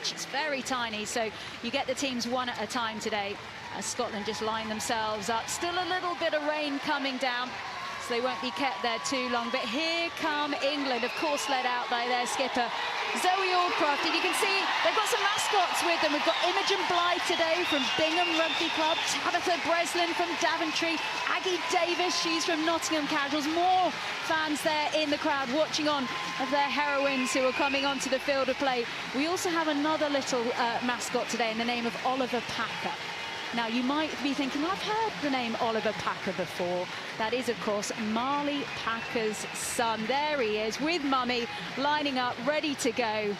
pitch. It's very tiny, so you get the teams one at a time today as Scotland just line themselves up. Still a little bit of rain coming down, so they won't be kept there too long. But here come England, of course led out by their skipper, Zoe Aldcroft. And you can see they've got some mascots with them. We've got Imogen Blythe today from Bingham Rugby Club, Tabitha Breslin from Daventry, Aggie Davis, she's from Nottingham Casuals. More fans there in the crowd watching on of their heroines who are coming onto the field of play. We also have another little mascot today in the name of Oliver Packer. Now, you might be thinking, I've heard the name Oliver Packer before. That is, of course, Marley Packer's son. There he is with Mummy, lining up, ready to go.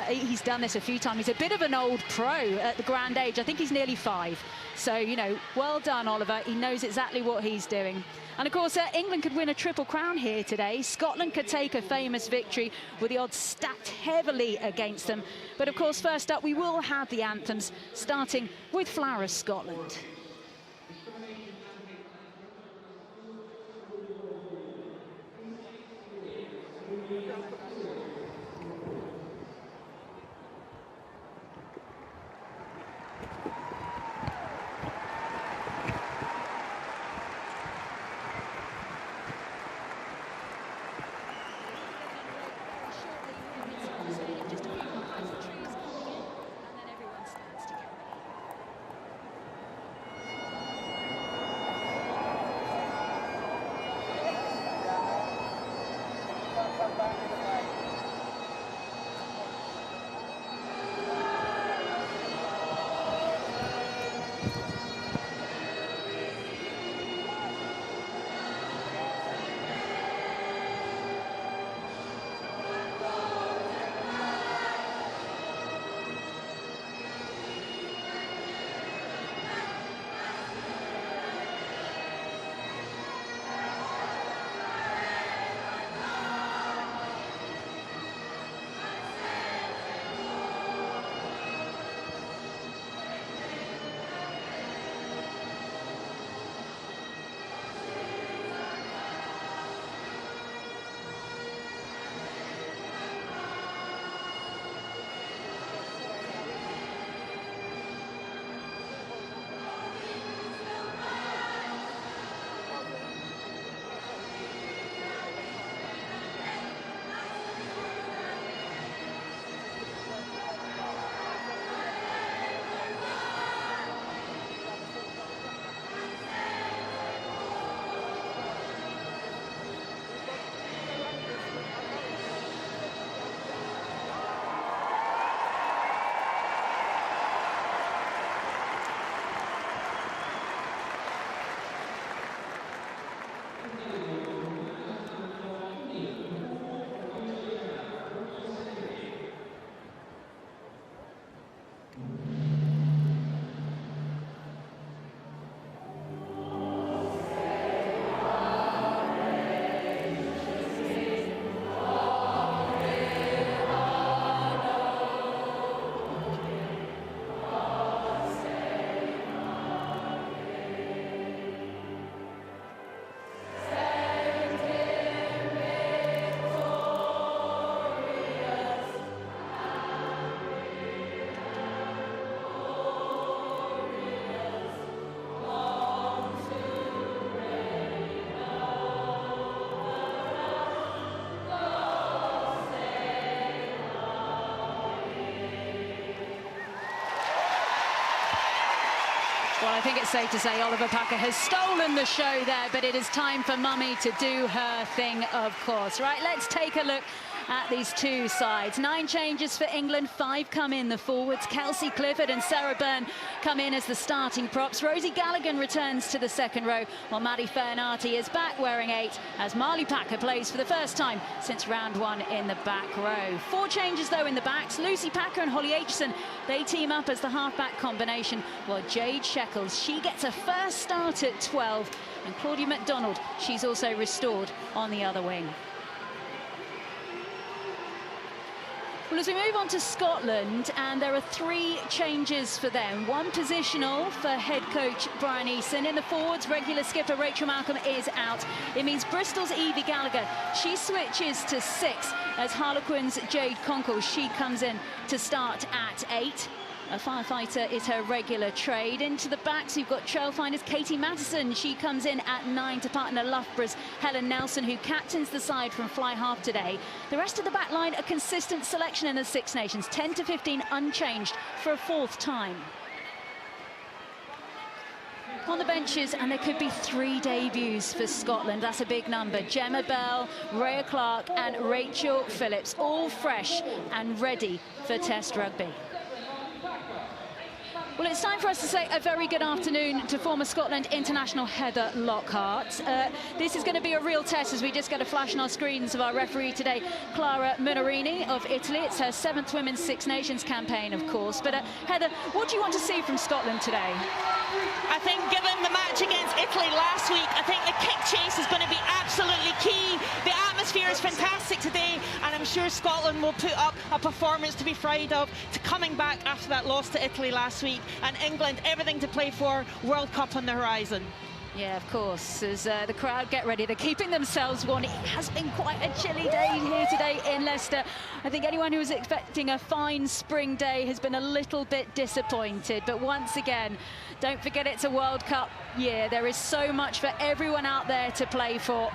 He's done this a few times. He's a bit of an old pro at the grand age. I think he's nearly 5. So, you know, well done, Oliver. He knows exactly what he's doing. And, of course, England could win a triple crown here today. Scotland could take a famous victory with the odds stacked heavily against them. But, of course, first up, we will have the anthems, starting with Flower of Scotland. Well, I think it's safe to say Oliver Packer has stolen the show there, but it is time for Mummy to do her thing, of course. Right, let's take a look at these two sides. 9 changes for England, 5 come in the forwards. Kelsey Clifford and Sarah Byrne come in as the starting props. Rosie Galligan returns to the second row, while Maddie Fernarty is back wearing 8 as Marley Packer plays for the first time since round 1 in the back row. 4 changes, though, in the backs. Lucy Packer and Holly Aitchison, they team up as the half-back combination, while Jade Shekels, she gets a first start at 12, and Claudia MacDonald, she's also restored on the other wing. Well, as we move on to Scotland, and there are 3 changes for them. 1 positional for head coach Brian Eason. In the forwards, regular skipper Rachel Malcolm is out. It means Bristol's Evie Gallagher, she switches to 6 as Harlequins' Jade Conkle. She comes in to start at 8. A firefighter is her regular trade. Into the backs, you've got trailfinders Katie Mattison. She comes in at 9 to partner Loughborough's Helen Nelson, who captains the side from fly half today. The rest of the back line, a consistent selection in the Six Nations, 10 to 15 unchanged for a 4th time. On the benches, and there could be 3 debuts for Scotland. That's a big number. Gemma Bell, Rhea Clark and Rachel Phillips, all fresh and ready for Test rugby. Well, it's time for us to say a very good afternoon to former Scotland international Heather Lockhart. This is going to be a real test as we just get a flash on our screens of our referee today, Clara Minorini of Italy. It's her 7th Women's Six Nations campaign, of course. But Heather, what do you want to see from Scotland today? I think given the match against Italy last week, I think the kick chase is going to be absolutely key. The atmosphere is fantastic today, and I'm sure Scotland will put up a performance to be proud of, to coming back after that loss to Italy last week. And England, everything to play for, World Cup on the horizon. Yeah, of course, as the crowd get ready, they're keeping themselves warm. It has been quite a chilly day here today in Leicester. I think anyone who was expecting a fine spring day has been a little bit disappointed. But once again, don't forget it's a World Cup year. There is so much for everyone out there to play for.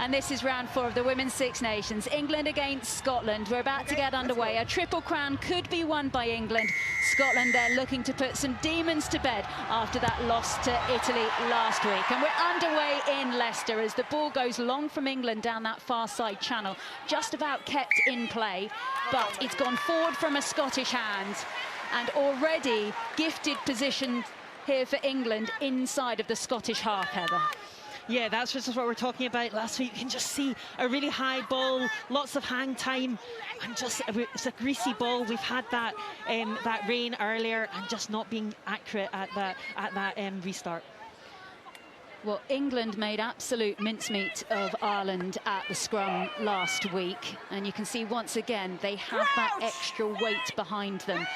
And this is round 4 of the Women's Six Nations. England against Scotland. We're about to get underway. A triple crown could be won by England. Scotland, they're looking to put some demons to bed after that loss to Italy last week. And we're underway in Leicester as the ball goes long from England down that far side channel. Just about kept in play, but it's gone forward from a Scottish hand. And already gifted position here for England inside of the Scottish half, Heather. Yeah, that's just what we're talking about last week. You can just see a really high ball, lots of hang time, and just it's a greasy ball. We've had that that rain earlier, and just not being accurate at that restart. Well, England made absolute mincemeat of Ireland at the scrum last week, and you can see once again they have that extra weight behind them.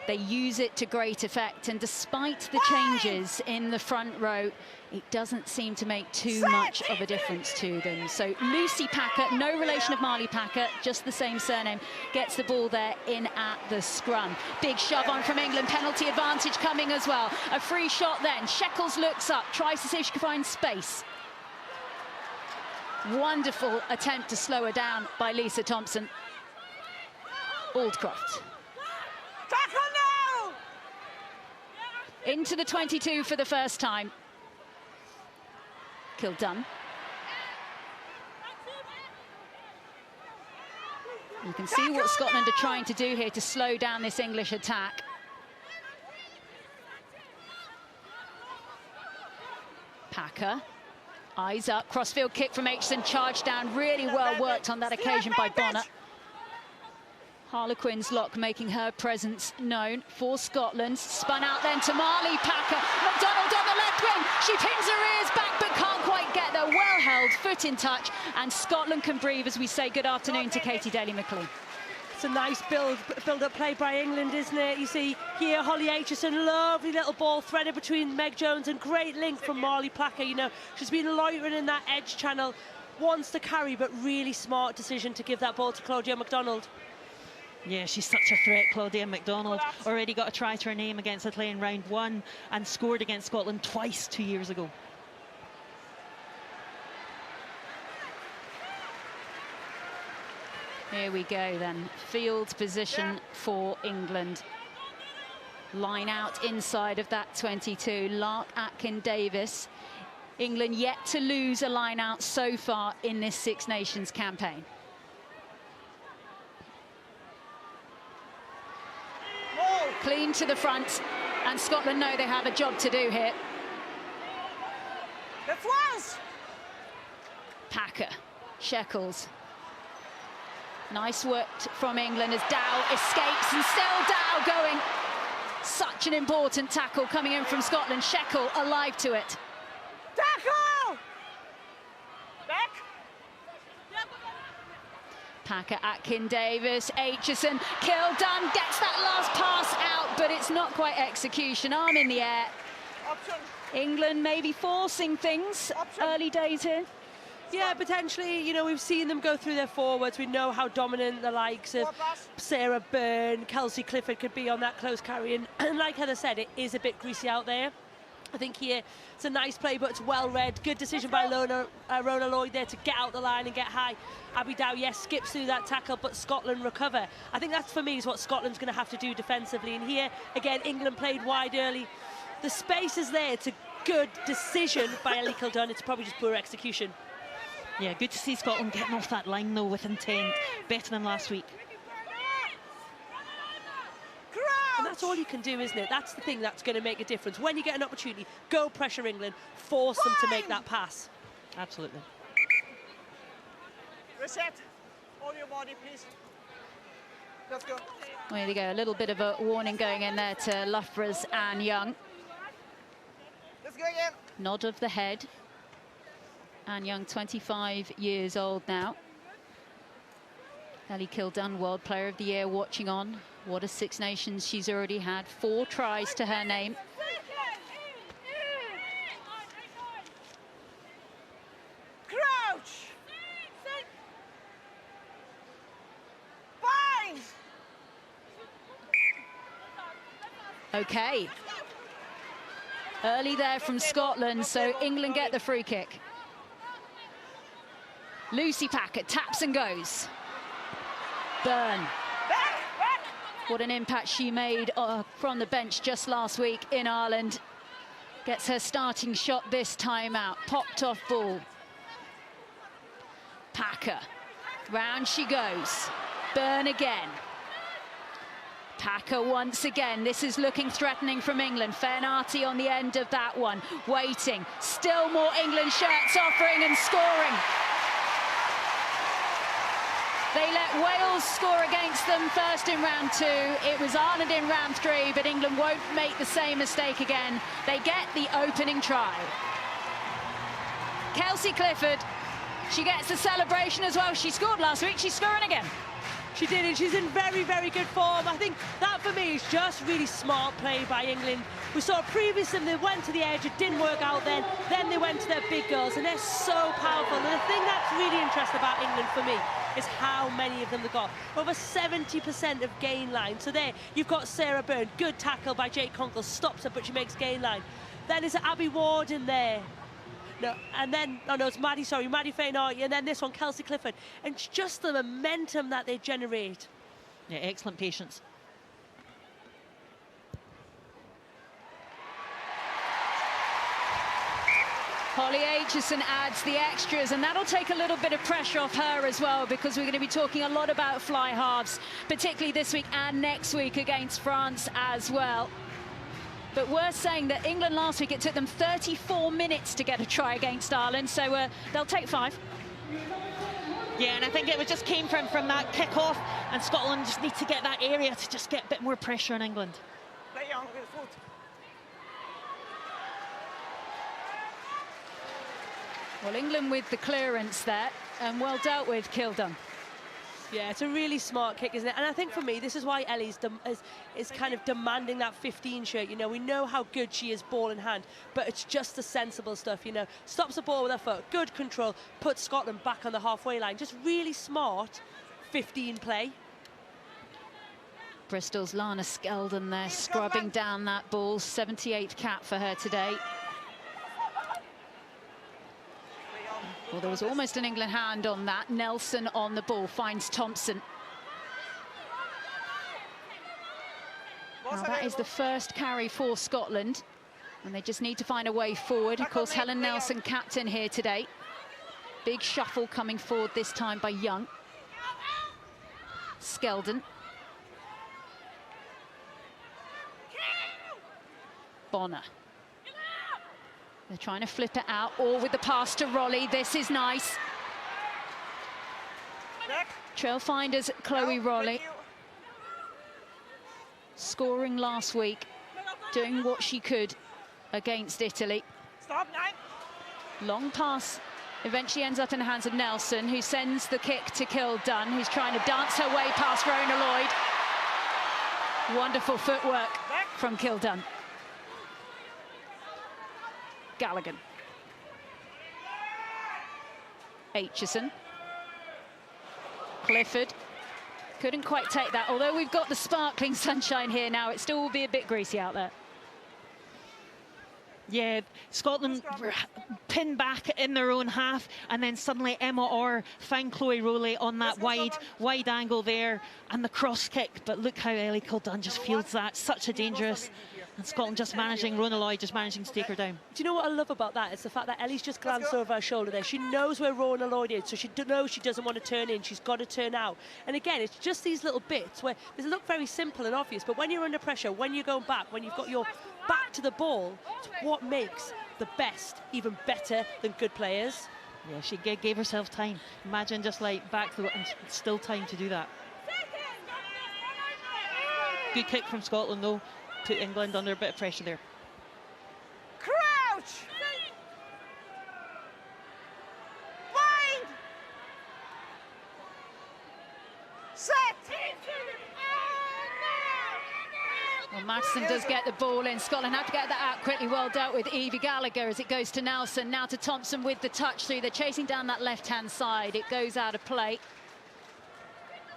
They use it to great effect, and despite the changes in the front row, it doesn't seem to make too much of a difference to them. So Lucy Packer, no relation of Marley Packer, just the same surname, gets the ball there in at the scrum. Big shove on from England, penalty advantage coming as well. A free shot then, Shekels looks up, tries to see if she can find space. Wonderful attempt to slow her down by Lisa Thompson. Aldcroft. Into the 22 for the first time. Kildun. You can see what Scotland are trying to do here to slow down this English attack. Packer, eyes up, crossfield kick from Aitchison, charged down, really well worked on that occasion by Bonner. Harlequins lock making her presence known for Scotland. Spun out then to Marley Packer. McDonald on the left wing. She pins her ears back but can't quite get there. Well held, foot in touch, and Scotland can breathe as we say good afternoon to Katie Daly-McLean. It's a nice build-up play by England, isn't it? You see here Holly Aitchison, lovely little ball threaded between Meg Jones, and great link from Marley Packer. You know, she's been loitering in that edge channel, wants to carry, but really smart decision to give that ball to Claudia MacDonald. Yeah, she's such a threat, Claudia MacDonald. Already got a try to her name against Italy in round 1 and scored against Scotland twice 2 years ago. Here we go then. Field position for England. Line out inside of that 22. Lark, Atkin, Davis. England yet to lose a line out so far in this Six Nations campaign. Clean to the front, and Scotland know they have a job to do here. Packer, Shekels. Nice work from England as Dow escapes, and still Dow going. Such an important tackle coming in from Scotland. Shekel alive to it. Tackle! Back. Packer, Atkin, Davis, Aitchison, Kildun gets that last pass out, but it's not quite execution. Arm in the air. Option. England maybe forcing things. Early days here. Yeah, potentially. You know, we've seen them go through their forwards. We know how dominant the likes of Sarah Byrne, Kelsey Clifford could be on that close carry. And like Heather said, it is a bit greasy out there. I think here it's a nice play, but it's well read. Good decision by Rona Lloyd there to get out the line and get high. Abby Dow, yes, skips through that tackle, but Scotland recover. I think that's, for me, is what Scotland's going to have to do defensively. And here, again, England played wide early. The space is there. It's a good decision by Ellie Kildunn. It's probably just poor execution. Yeah, good to see Scotland getting off that line, though, with intent. Better than last week. And that's all you can do, isn't it? That's the thing that's going to make a difference. When you get an opportunity, go pressure England, force them to make that pass. Absolutely. Reset. Hold your body, please. Let's go. Well, there you go. A little bit of a warning going in there to Loughborough's Anne Young. Let's go again. Nod of the head. Anne Young, 25 years old now. Ellie Kildunn, World Player of the Year, watching on. What a Six Nations she's already had. 4 tries to her name. Crouch. Bind. Okay. Early there from Scotland, so England get the free kick. Lucy Packer taps and goes. Byrne. What an impact she made from the bench just last week in Ireland. Gets her starting shot this time out. Popped off ball. Packer. Round she goes. Byrne again. Packer once again. This is looking threatening from England. Fenarty on the end of that one. Waiting. Still more England shirts offering and scoring. They let Wales score against them first in round 2. It was Ireland in round 3, but England won't make the same mistake again. They get the opening try. Kelsey Clifford, she gets the celebration as well. She scored last week, she's scoring again. She did, and she's in very, very good form. I think that, for me, is just really smart play by England. We saw previously they went to the edge, it didn't work out then they went to their big girls, and they're so powerful. And the thing that's really interesting about England, for me, is how many of them they've got. Over 70% of gain line. So there, you've got Sarah Byrne, good tackle by Jake Conkle, stops her, but she makes gain line. Then is Abby Ward in there. No, and then, oh no, it's Maddie Fenarty, and then this one, Kelsey Clifford. And it's just the momentum that they generate. Yeah, excellent patience. Holly Aitchison adds the extras, and that'll take a little bit of pressure off her as well, because we're going to be talking a lot about fly halves, particularly this week and next week against France as well. But we're saying that England last week, it took them 34 minutes to get a try against Ireland, so they'll take 5. Yeah, and I think it just came from that kick-off, and Scotland just need to get that area to just get a bit more pressure on England. Play young with foot. Well, England with the clearance there, and well dealt with, Kildunn. Yeah, it's a really smart kick, isn't it? And I think for me, this is why Ellie's is kind of demanding that 15 shirt. You know, we know how good she is ball in hand, but it's just the sensible stuff, you know. Stops the ball with her foot, good control, puts Scotland back on the halfway line. Just really smart 15 play. Bristol's Lana Skeldon there, scrubbing down that ball. 78th cap for her today. Well, there was almost an England hand on that. Nelson on the ball, finds Thompson. Now that is the first carry for Scotland, and they just need to find a way forward. Of course, Helen Nelson, captain here today. Big shuffle coming forward this time by Young. Skeldon. Bonner. They're trying to flip it out, or with the pass to Rolly. This is nice. Trailfinders Chloe Rolly. Scoring last week, doing what she could against Italy. Stop, 9. Long pass eventually ends up in the hands of Nelson, who sends the kick to Kildunn, who's trying to dance her way past Rona Lloyd. Wonderful footwork from Kildunn. Gallagher. Aitchison. Clifford couldn't quite take that, although we've got the sparkling sunshine here now, it still will be a bit greasy out there. Yeah, Scotland were pinned back in their own half, and then suddenly Emma Orr found Chloe Rowley on that wide angle there, and the cross kick. But look how Ellie Kildunn just fields that, such a dangerous. And Scotland just managing, Rona Lloyd just managing to take her down. Do you know what I love about that? It's the fact that Ellie's just glanced over her shoulder there. She knows where Rona Lloyd is, so she knows she doesn't want to turn in. She's got to turn out. And again, it's just these little bits where they look very simple and obvious, but when you're under pressure, when you're going back, when you've got your back to the ball, it's what makes the best even better than good players. Yeah, she gave herself time. Imagine just like back to and still time to do that. Good kick from Scotland though. Put England under a bit of pressure there. Crouch! Bind! Set! Well, Madsen does get the ball in. Scotland have to get that out quickly. Well dealt with Evie Gallagher as it goes to Nelson. Now to Thompson with the touch through. They're chasing down that left-hand side. It goes out of play.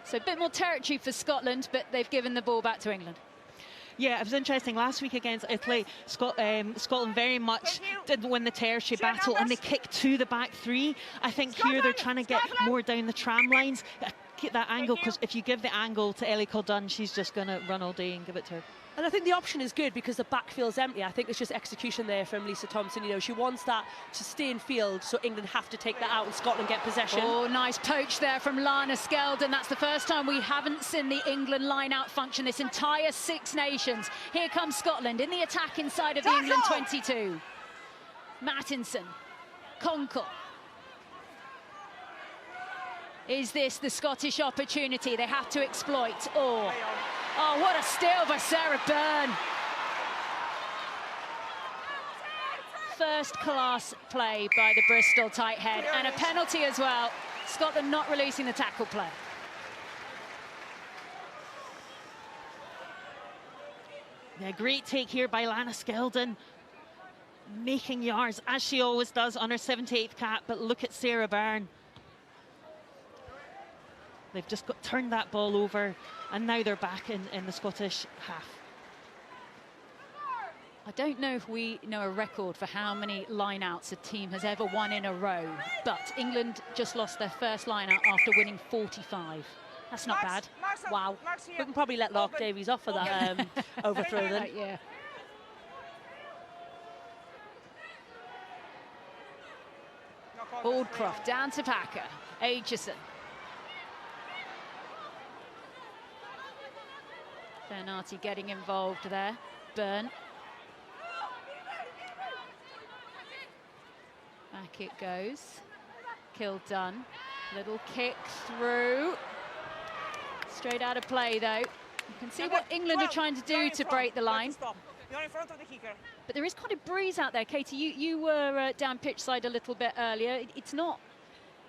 So a bit more territory for Scotland, but they've given the ball back to England. Yeah, it was interesting. Last week against Italy, Scotland very much didn't win the territory battle, and they kicked to the back three. I think here they're trying to get more down the tram lines, get that angle, because if you give the angle to Ellie Kildunn, she's just going to run all day and give it to her. And I think the option is good because the backfield's empty. I think it's just execution there from Lisa Thompson. You know, she wants that to stay in field, so England have to take that out and Scotland get possession. Oh, nice poach there from Lana Skeldon. That's the first time we haven't seen the England line-out function this entire Six Nations. Here comes Scotland in the attack inside of the England 22. Mattinson, Conkle. Is this the Scottish opportunity they have to exploit? Oh, what a steal by Sarah Byrne. First class play by the Bristol tight head, and a penalty as well. Scotland not releasing the tackle play. Yeah, great take here by Lana Skeldon. Making yards, as she always does on her 78th cap, but look at Sarah Byrne. They've just turned that ball over, and now they're back in the Scottish half. I don't know if we know a record for how many line-outs a team has ever won in a row, but England just lost their first line-out after winning 45. That's not bad. Wow. We can probably let Lark Davies off for that overthrow then. Yeah. Aldcroft down to Packer. Aitchison. Bernardi getting involved there. Byrne. Back it goes. Kildunn. Little kick through. Straight out of play though. You can see what England are trying to do to break the line. You're in front of the kicker. But there is quite a breeze out there. Katie, you were down pitch side a little bit earlier. It's not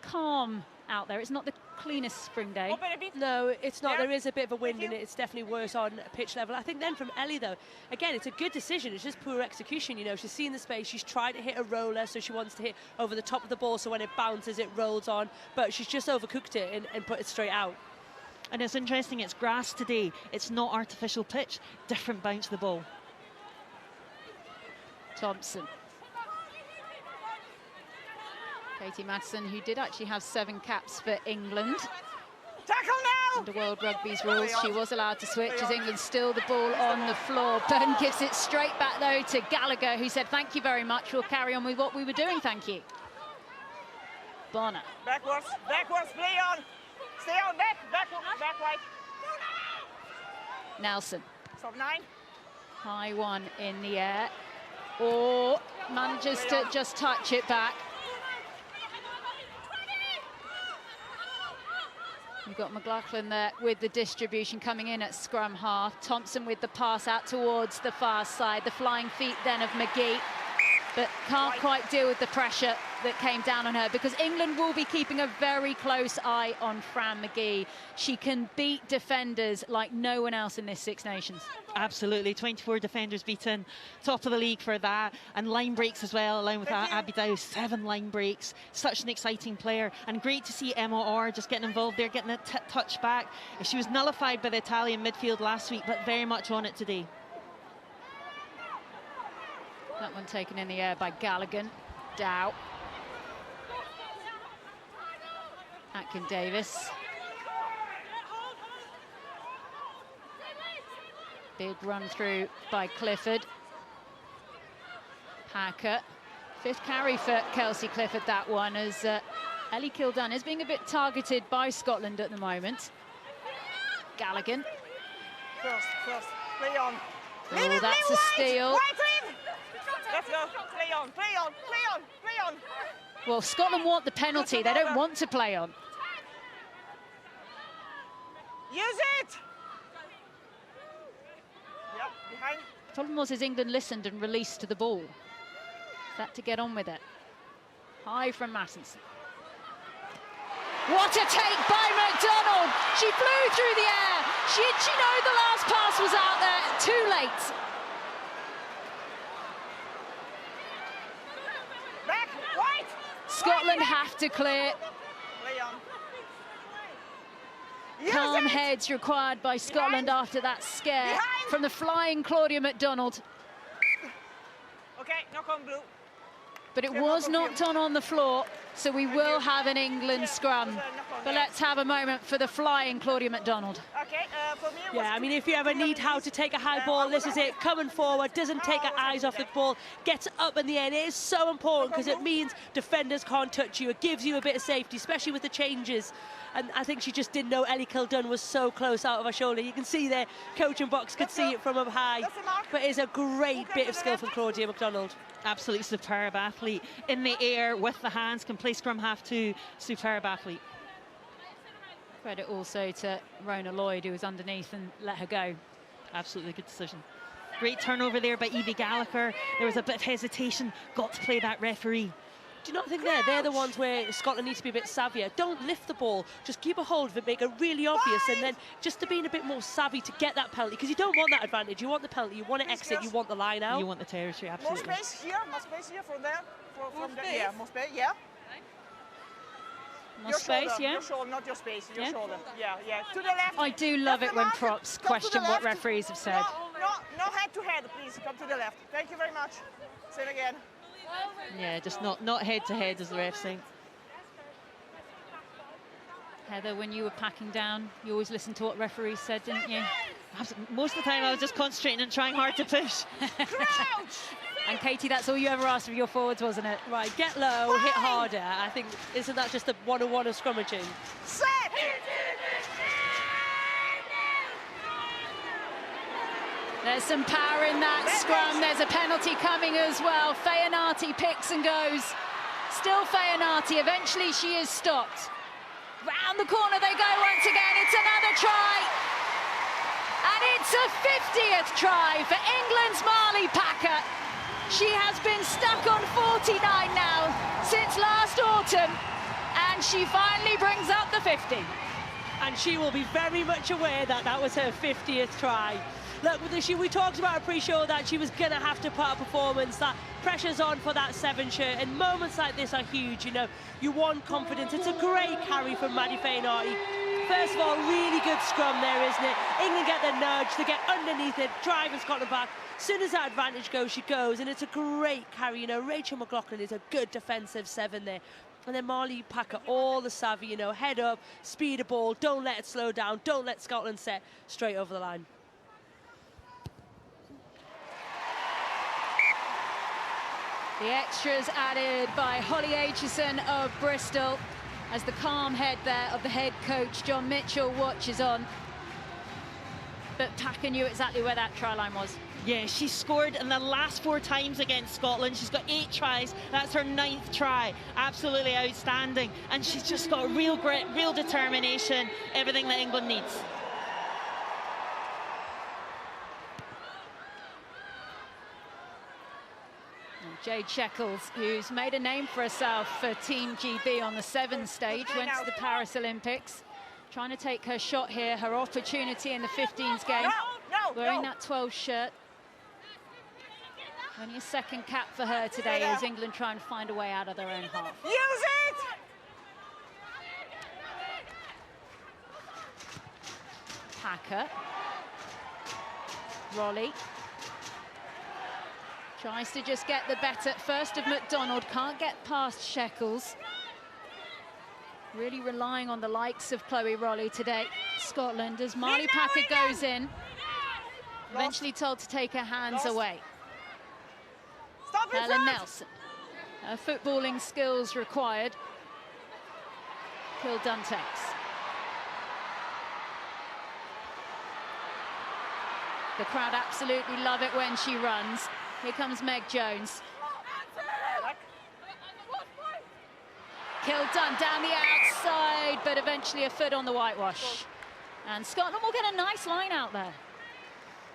calm out there. It's not the cleanest spring day. No, it's not. There is a bit of a wind in it. It's definitely worse on pitch level. I think then from Ellie, though, again, it's a good decision. It's just poor execution. You know, she's seen the space. She's tried to hit a roller, so she wants to hit over the top of the ball, so when it bounces, it rolls on. But she's just overcooked it and put it straight out. And it's interesting, it's grass today. It's not artificial pitch. Different bounce of the ball. Thompson. Katie Madsen, who did actually have 7 caps for England. Tackle now! Under World Rugby's rules, she was allowed to switch as England still the ball on the floor. Byrne gives it straight back, though, to Gallagher, who said, thank you very much. We'll carry on with what we were doing, thank you. Bonner. Backwards, play on. Stay on, back right. Nelson. Stop 9. High one in the air. Or manages to just touch it back. You've got McLaughlin there with the distribution coming in at scrum half. Thompson with the pass out towards the far side. The flying feet then of McGee. but can't quite deal with the pressure that came down on her, because England will be keeping a very close eye on Fran McGee. She can beat defenders like no one else in this Six Nations. Absolutely, 24 defenders beaten, top of the league for that, and line breaks as well, along with Abby Dow, 7 line breaks. Such an exciting player, and great to see Emma Orr just getting involved there, getting a touch back. She was nullified by the Italian midfield last week, but very much on it today. That one taken in the air by Gallagher. Dow. Atkin Davis. Big run through by Clifford. Packer. 5th carry for Kelsey Clifford, that one, as Ellie Kildunn is being a bit targeted by Scotland at the moment. Gallagher. First, play on. Oh, that's a steal. Let's go, play on. Well, Scotland want the penalty, they don't want to play on. Use it! Yep, behind. The problem was England listened and released to the ball. That to get on with it. High from Mattinson. What a take by McDonald! She flew through the air. Did she know the last pass was out there? Too late. Back, right! Scotland have to clear. Play on. Calm heads required by Scotland after that scare from the flying Claudia McDonald. Okay, knock on blue. But it was knocked on the floor, so we will have an England scrum. But let's have a moment for the flying Claudia McDonald. Okay, for me it was Yeah, I mean, if you ever need how to take a high ball, this is it. Coming forward, doesn't take her eyes off the ball, gets up in the air. It is so important because it means defenders can't touch you. It gives you a bit of safety, especially with the changes. And I think she just didn't know Ellie Kildunn was so close out of her shoulder. You can see there, coaching box could see it from up high. But it's a great bit of skill from Claudia McDonald. Absolutely superb athlete. In the air, with the hands, can play scrum half too. Superb athlete. Credit also to Rona Lloyd, who was underneath and let her go. Absolutely good decision. Great turnover there by Evie Gallagher. There was a bit of hesitation. Got to play that referee. Do you not think they're the ones where Scotland needs to be a bit savvier? Don't lift the ball, just keep a hold of it, make it really obvious, and then just to being a bit more savvy to get that penalty, because you don't want that advantage. You want the penalty, you want to exit, you want the line out. You want the territory, absolutely. More space here from there. From there. Yeah, more space, yeah. More space, shoulder, yeah? Your shoulder, not your space, your shoulder. Yeah. To the left. I do love it when props question what referees have said. No head to head, please. Come to the left. Thank you very much. Say it again. Yeah, just not head to head, as the ref saying. Heather, when you were packing down, you always listened to what referees said, didn't you? Most of the time I was just concentrating and trying hard to push. Crouch! And Katie, that's all you ever asked of your forwards, wasn't it? Right, get low, hit harder. I think, isn't that just the 101 of scrummaging? Set! There's some power in that scrum. There's a penalty coming as well. Fayanati picks and goes. Still Fayanati. Eventually she is stopped. Round the corner they go once again. It's another try. And it's a 50th try for England's Marley Packer. She has been stuck on 49 now since last autumn. And she finally brings up the 50. And she will be very much aware that that was her 50th try. Look, we talked about her pre-show that she was going to have to put a performance, that pressure's on for that 7 shirt, and moments like this are huge, you know. You want confidence. It's a great carry from Maddie Fayanati. First of all, really good scrum there, isn't it? England get the nudge, they get underneath it, driving Scotland back. As soon as that advantage goes, she goes, and it's a great carry. You know, Rachel McLaughlin is a good defensive 7 there. And then Marley Packer, all the savvy, you know, head up, speed a ball, don't let it slow down, don't let Scotland set straight over the line. The extras added by Holly Aitchison of Bristol as the calm head there of the head coach, John Mitchell, watches on. But Packer knew exactly where that try line was. Yeah, she scored in the last 4 times against Scotland. She's got 8 tries. That's her 9th try. Absolutely outstanding. And she's just got real grit, real determination, everything that England needs. Jade Sheckles, who's made a name for herself for Team GB on the 7 stage, went to the Paris Olympics. Trying to take her shot here, her opportunity in the 15s game. Wearing that 12 shirt. Only a second cap for her today as England try and find a way out of their own half. Use it! Packer. Rolly. Tries to just get the better first of McDonald, can't get past Sheckles. Really relying on the likes of Chloe Rolly today. Scotland, as Marley Packer goes in, eventually told to take her hands away. Helen Nelson. Her footballing skills required. Kildun takes. The crowd absolutely love it when she runs. Here comes Meg Jones. Kildun down the outside, but eventually a foot on the whitewash. And Scotland will get a nice line out there.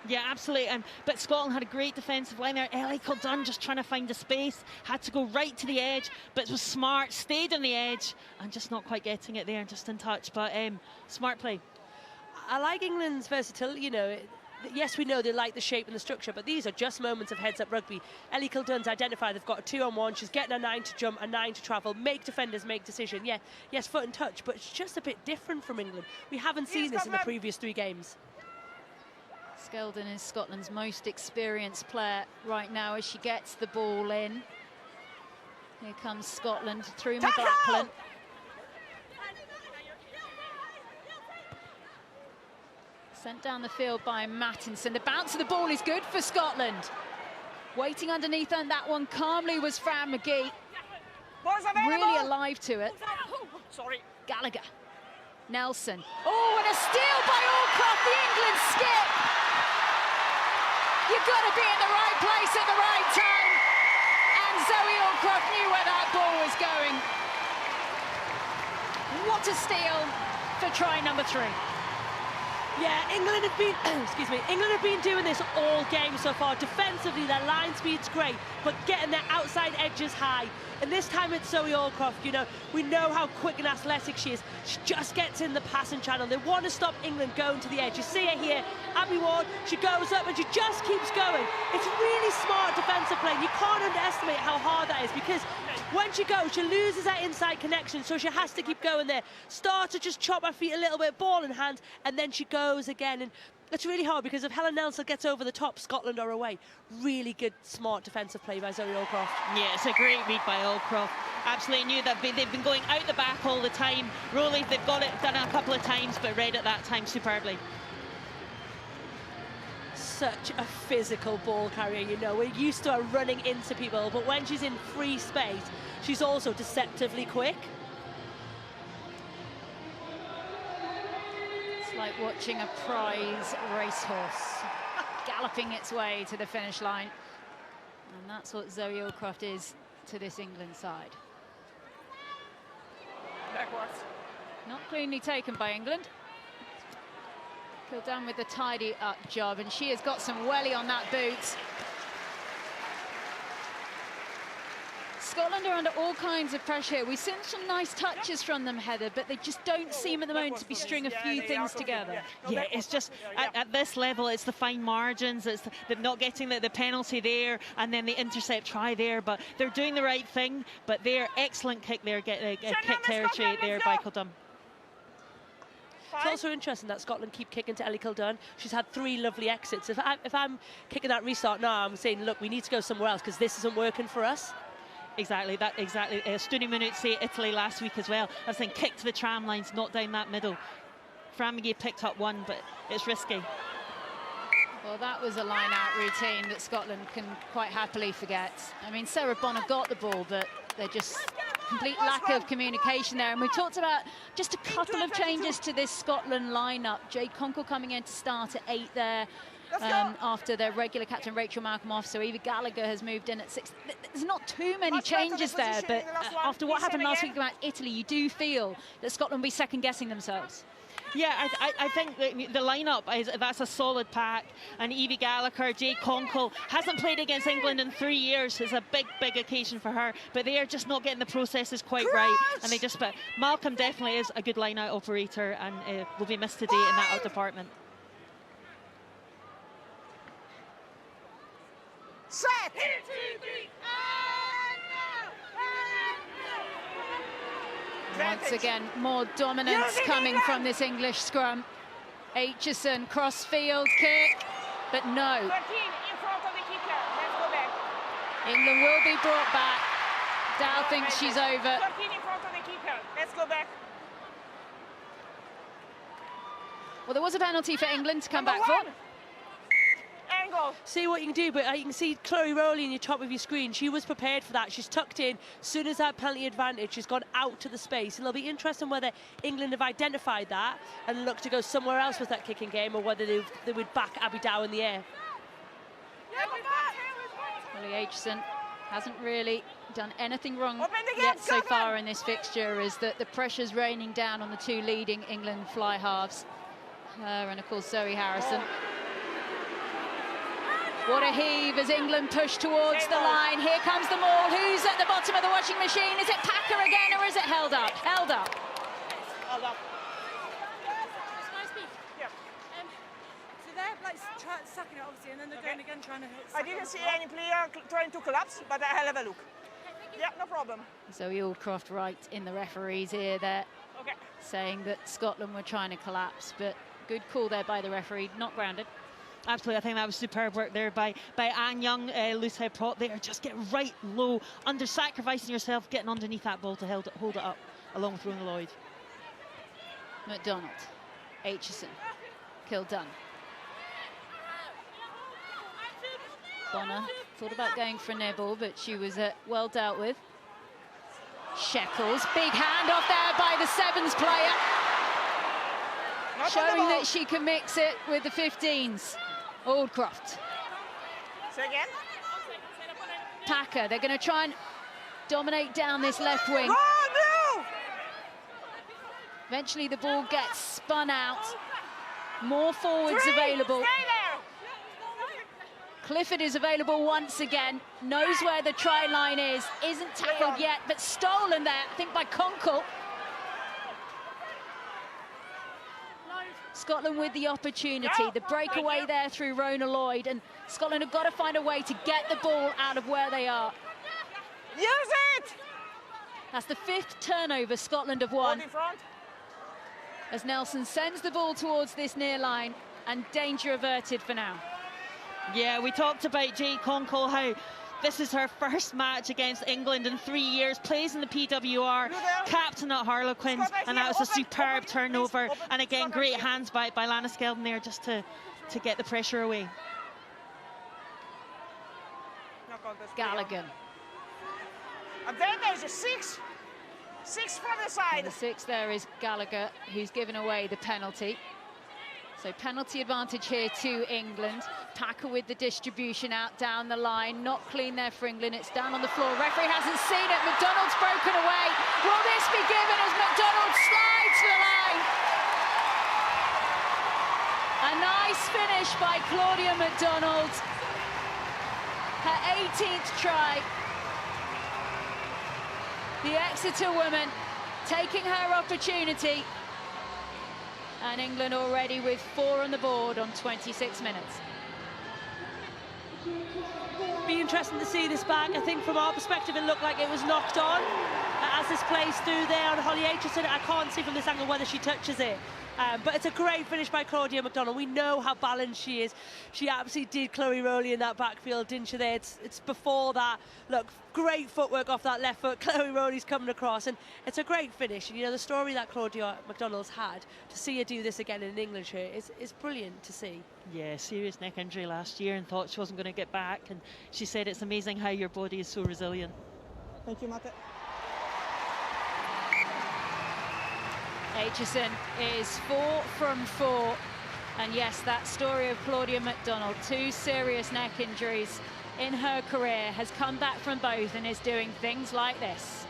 Yeah, absolutely. But Scotland had a great defensive line there. Ellie Kildun just trying to find a space, had to go right to the edge, but was smart, stayed on the edge, and just not quite getting it there, just in touch. But smart play. I like England's versatility, you know. Yes, we know they like the shape and the structure, but these are just moments of heads-up rugby. Ellie Kildun's identified they've got a 2-on-1. She's getting a 9 to jump, a 9 to travel, make defenders make decision. Yeah, yes, foot and touch, but it's just a bit different from England. We haven't seen this in the previous 3 games. Skeldon is Scotland's most experienced player right now as she gets the ball in. Here comes Scotland through McLachlan. Sent down the field by Mattinson. The bounce of the ball is good for Scotland. Waiting underneath, and that one calmly was Fran McGee. Really alive to it. Sorry. Gallagher. Nelson. Oh, and a steal by Allcroft, the England skip. You've got to be in the right place at the right time. And Zoe Allcroft knew where that ball was going. What a steal for try number 3. Yeah, England have been, England have been doing this all game so far. Defensively, their line speed's great, but getting their outside edges high. And this time it's Zoe Allcroft, you know, we know how quick and athletic she is. She just gets in the passing channel. They want to stop England going to the edge. You see her here, Abby Ward, she goes up and she just keeps going. It's really smart defensive play. You can't underestimate how hard that is, because when she goes, she loses that inside connection, so she has to keep going there. Start to just chop her feet a little bit, ball in hand, and then she goes again. And it's really hard, because if Helen Nelson gets over the top, Scotland are away. Really good, smart defensive play by Zoe Allcroft. Yeah, it's a great read by Allcroft. Absolutely knew that they've been going out the back all the time. Rowley, they've got it done a couple of times, but read it that time superbly. Such a physical ball carrier, you know. We're used to her running into people, but when she's in free space, she's also deceptively quick. It's like watching a prize racehorse galloping its way to the finish line. And that's what Zoe Allcroft is to this England side. Backwards. Not cleanly taken by England. Kildun with the tidy up job, and she has got some welly on that boot. Scotland are under all kinds of pressure. We've seen some nice touches from them, Heather, but they just don't seem at the moment to be string a few things together. Yeah, it's just at this level, it's the fine margins, it's the not getting the penalty there, and then the intercept try there, but they're doing the right thing. But they're excellent kick there, kick territory there by Kildun. It's also interesting that Scotland keep kicking to Ellie Kildun. She's had 3 lovely exits. If I'm kicking that restart now, I'm saying, look, we need to go somewhere else, because this isn't working for us. Exactly. Stuni Munuzzi, Italy last week as well. I was saying kick to the tram lines, not down that middle. Fran McGee picked up one, but it's risky. Well, that was a line-out routine that Scotland can quite happily forget. I mean, Sarah Bonner got the ball, but they're just complete lack of communication there. And we talked about just a couple of changes to this Scotland lineup. Jade Conkle coming in to start at 8 there. After their regular captain Rachel Malcolm off, so Eva Gallagher has moved in at 6. There's not too many changes there, but after what happened last week about Italy, you do feel that Scotland will be second-guessing themselves. Yeah, I think the lineup that's a solid pack. And Evie Gallagher, Jade Conkle hasn't played against England in 3 years. It's a big occasion for her, but they are just not getting the processes quite right. And but Malcolm definitely is a good line-out operator and will be missed today in that out department. Set! Once again, more dominance coming from this English scrum. Aitchison, cross-field kick, but no. 13 in front of the kicker. Let's go back. England will be brought back. Dow thinks she's over. 13 in front of the kicker. Let's go back. Well, there was a penalty for England to come back for. Angle. See what you can do, but you can see Chloe Rowley in your top of your screen. She was prepared for that. She's tucked in. As soon as that penalty advantage, she's gone out to the space. And it'll be interesting whether England have identified that and look to go somewhere else with that kicking game, or whether they would back Abby Dow in the air. Holly Aitchison hasn't really done anything wrong Open the yet gap, so Scotland! far in this fixture, as that the pressure's raining down on the two leading England fly halves. Her and, of course, Zoe Harrison. What a heave as England push towards the line. Here comes the maul. Who's at the bottom of the washing machine? Is it Packer again, or is it held up? Held up. Hold up. So they're like sucking it, obviously, and then they're going again trying to I didn't see any player trying to collapse, but I'll have a look. Yeah, no problem. Zoe Aldcroft right in the referee's ear there, Okay. saying that Scotland were trying to collapse, but good call there by the referee, not grounded. Absolutely, I think that was superb work there by Anne Young, loose head prop there. Just get right low, under sacrificing yourself, getting underneath that ball to hold it up, along with Rona Lloyd. McDonald, Aitchison, Kildunn. Bonner thought about going for a nibble, but she was well dealt with. Shekels, big hand off there by the sevens player, showing that she can mix it with the 15s. Aldcroft. Say again. Packer, they're going to try and dominate down this left wing. Oh, no! Eventually the ball gets spun out. More forwards available. Stay there. Clifford is available once again, knows where the try line is, isn't tackled yet, but stolen there, I think, by Conkle. Scotland with the opportunity, the breakaway there through Rona Lloyd, and Scotland have got to find a way to get the ball out of where they are. Use it! That's the 5th turnover Scotland have won, Hold in front. as Nelson sends the ball towards this near line, and danger averted for now. Yeah, we talked about Jade Conkle, how this is her first match against England in 3 years, plays in the PWR, captain at Harlequins, and that was a superb turnover. And again, great hands by Lana Skeldon there just to get the pressure away. Gallagher. And then there's a 6. 6 from the side. And the 6 there is Gallagher, who's given away the penalty. So penalty advantage here to England. Packer with the distribution out down the line. Not clean there for England. It's down on the floor. Referee hasn't seen it. McDonald's broken away. Will this be given as McDonald slides to the line? A nice finish by Claudia McDonald. Her 18th try. The Exeter woman taking her opportunity. And England already with 4 on the board on 26 minutes. Be interesting to see this back. I think from our perspective it looked like it was knocked on as this plays through there on Holly Aitchison. I can't see from this angle whether she touches it. But it's a great finish by Claudia McDonald. We know how balanced she is. She absolutely did Chloe Rowley in that backfield, didn't she there? It's before that. Look, great footwork off that left foot. Chloe Rowley's coming across, and it's a great finish. And, you know, the story that Claudia McDonald's had, to see her do this again in an England shirt is brilliant to see. Yeah, serious neck injury last year and thought she wasn't going to get back. And she said it's amazing how your body is so resilient. Thank you, Mate. Aitchison is 4 from 4. And yes, that story of Claudia McDonald, 2 serious neck injuries in her career, has come back from both and is doing things like this.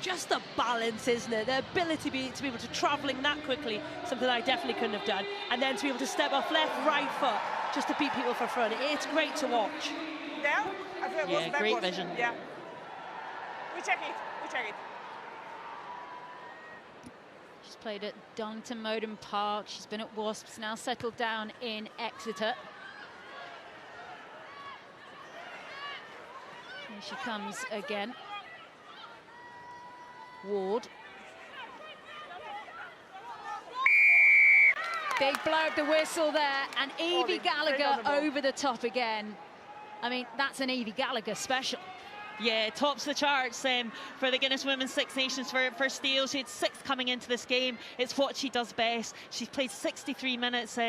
just the balance, isn't it? The ability to be able to travelling that quickly, something I definitely couldn't have done. And then to be able to step off left, right foot, just to beat people for front. It's great to watch. Yeah, I feel it was Yeah, backwards. great vision. Yeah. We check it. She's played at Darlington Modern Park. She's been at Wasps, now settled down in Exeter. Here she comes again. Ward. Big blow of the whistle there, and Evie Gallagher over the top again. I mean, that's an Evie Gallagher special. Yeah, tops the charts for the Guinness Women's Six Nations for steals. She had 6 coming into this game. It's what she does best. She's played 63 minutes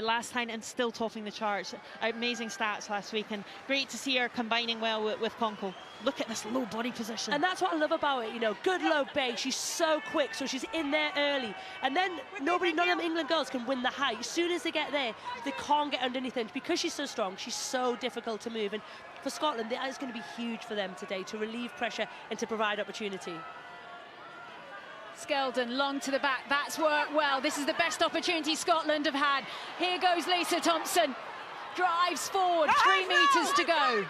last time and still topping the charts. Amazing stats last week, and great to see her combining well with Conkle. Look at this low body position. And that's what I love about it, you know, good low base. She's so quick, so she's in there early. And then none of them England girls can win the height. As soon as they get there, they can't get underneath it. Because she's so strong, she's so difficult to move. And for Scotland, that is going to be huge for them today, to relieve pressure and to provide opportunity. Skeldon long to the back, that's worked well. This is the best opportunity Scotland have had. Here goes Lisa Thompson, drives forward, 3 metres to go.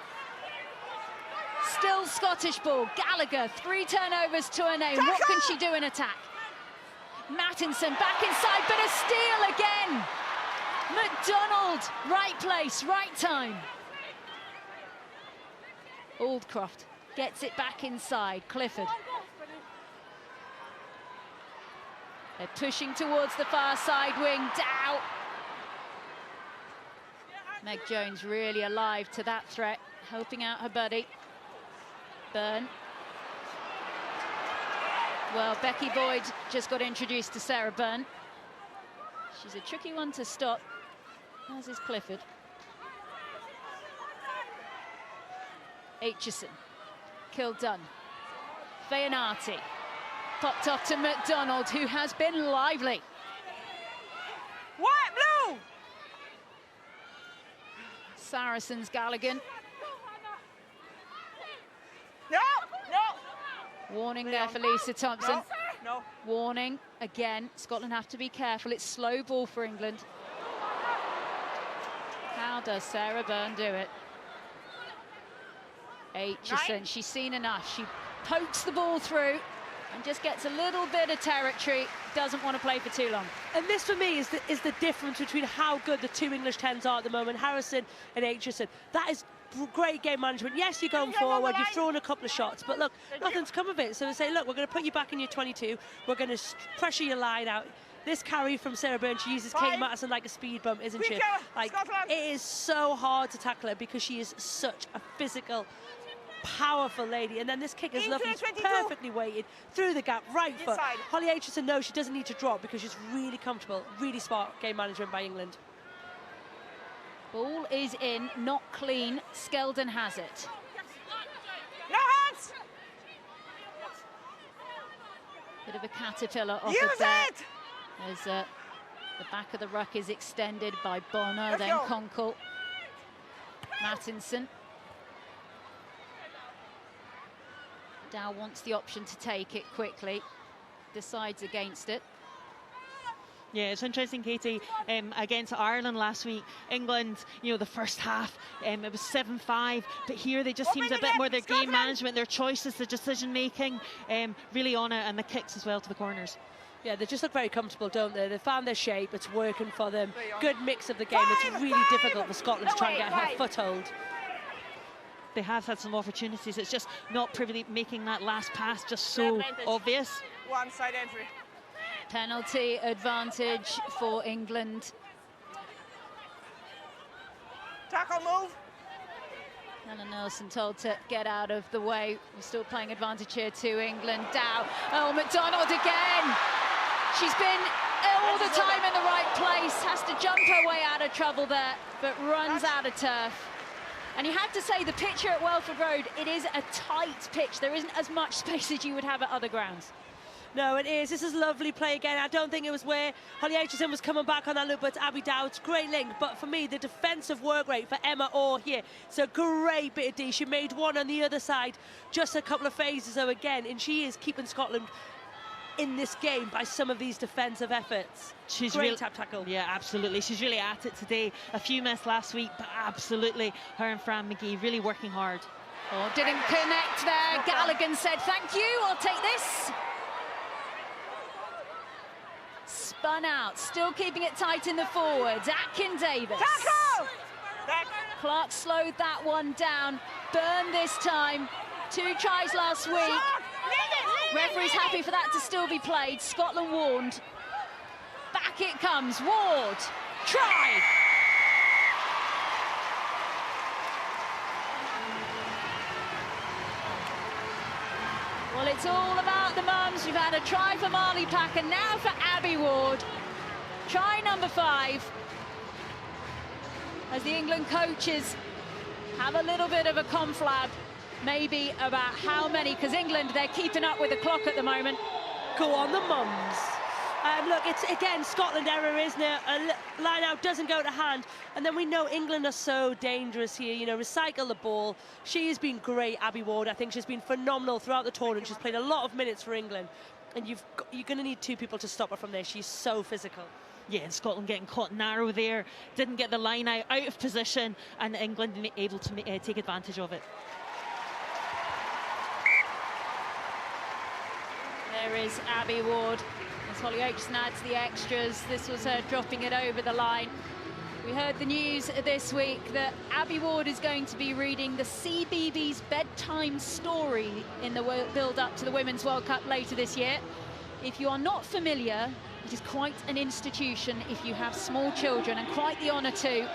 Still Scottish ball, Gallagher, 3 turnovers to her name. What can she do in attack? Mattinson back inside, but a steal again. McDonald, right place, right time. Aldcroft gets it back inside, Clifford. They're pushing towards the far side wing, Dow. Meg Jones really alive to that threat, helping out her buddy. Byrne. Well, Becky Boyd just got introduced to Sarah Byrne. She's a tricky one to stop, as is Clifford. Aitchison, Kildunn, Feyanati, popped off to McDonald, who has been lively. White, blue! Saracens, Galligan. No! Warning there for Lisa Thompson. No. Warning, again, Scotland have to be careful. It's slow ball for England. How does Sarah Byrne do it? Aitchison, she's seen enough. She pokes the ball through and just gets a little bit of territory. Doesn't want to play for too long. And this, for me, is the difference between how good the 2 English 10s are at the moment, Harrison and Aitchison. That is great game management. Yes, you're going forward, you've thrown a couple of shots, but look, nothing's come of it. So they say, look, we're going to put you back in your 22. We're going to pressure your line out. This carry from Sarah Byrne, she uses Kate Mattison like a speed bump, isn't she? Like, it is so hard to tackle her because she is such a physical, powerful lady. And then this kick is lovely, it's perfectly weighted through the gap, right foot. Holly Aitchison knows she doesn't need to drop because she's really comfortable. Really smart game management by England. Ball is in, not clean. Skeldon has it. No hands! Bit of a caterpillar offered there. As the back of the ruck is extended by Bonner, then Conkle. Mattinson. Dow wants the option to take it quickly. Decides against it. Yeah, it's interesting, Katie, against Ireland last week. England, you know, the first half, it was 7-5, but here they just seemed a bit more their game management, their choices, the decision-making, really on it, and the kicks as well to the corners. Yeah, they just look very comfortable, don't they? They found their shape, it's working for them. Good mix of the game. It's really difficult for Scotland to try and get her foothold. They have had some opportunities. It's just not privily making that last pass just so obvious. One side entry. Penalty advantage for England. Tackle move. Helen Nelson told to get out of the way. We're still playing advantage here to England. Dow. Oh, McDonald again. She's been all the time in the right place. Has to jump her way out of trouble there, but runs out of turf. And you have to say, the pitch here at Welford Road, it is a tight pitch. There isn't as much space as you would have at other grounds. No, it is. This is lovely play again. I don't think it was where Holly Aitchison was coming back on that loop, but Abby Dowd's great link. But for me, the defensive work rate for Emma Orr here, it's a great bit of D. She made one on the other side, just a couple of phases so again, and she is keeping Scotland in this game by some of these defensive efforts. She's great tap tackle. Yeah, absolutely. She's really at it today. A few missed last week, but absolutely, her and Fran McGee really working hard. Oh, didn't connect there. Galligan said, thank you, I'll take this. Spun out, still keeping it tight in the forwards. Atkin Davis. Tackle! Clark slowed that one down. Byrne this time. 2 tries last week. Referee's happy for that to still be played. Scotland warned. Back it comes. Ward. Try. Well, it's all about the mums. We've had a try for Marley Packer, now for Abby Ward. Try number 5. As the England coaches have a little bit of a conflab, maybe about how many, because England, they're keeping up with the clock at the moment. Go on, the mums. Look, it's again Scotland error, isn't it? A line out doesn't go to hand, and then we know England are so dangerous here. You know, recycle the ball. She has been great, Abby Ward. I think she's been phenomenal throughout the tournament. She's played a lot of minutes for England, and you're going to need 2 people to stop her from there. She's so physical. Yeah, and Scotland getting caught narrow there, didn't get the line out of position, and England able to take advantage of it. There is Abby Ward. As Holly Aitchison adds the extras, this was her dropping it over the line. We heard the news this week that Abby Ward is going to be reading the CBeebies bedtime story in the build-up to the Women's World Cup later this year. If you are not familiar, it is quite an institution if you have small children, and quite the honour too.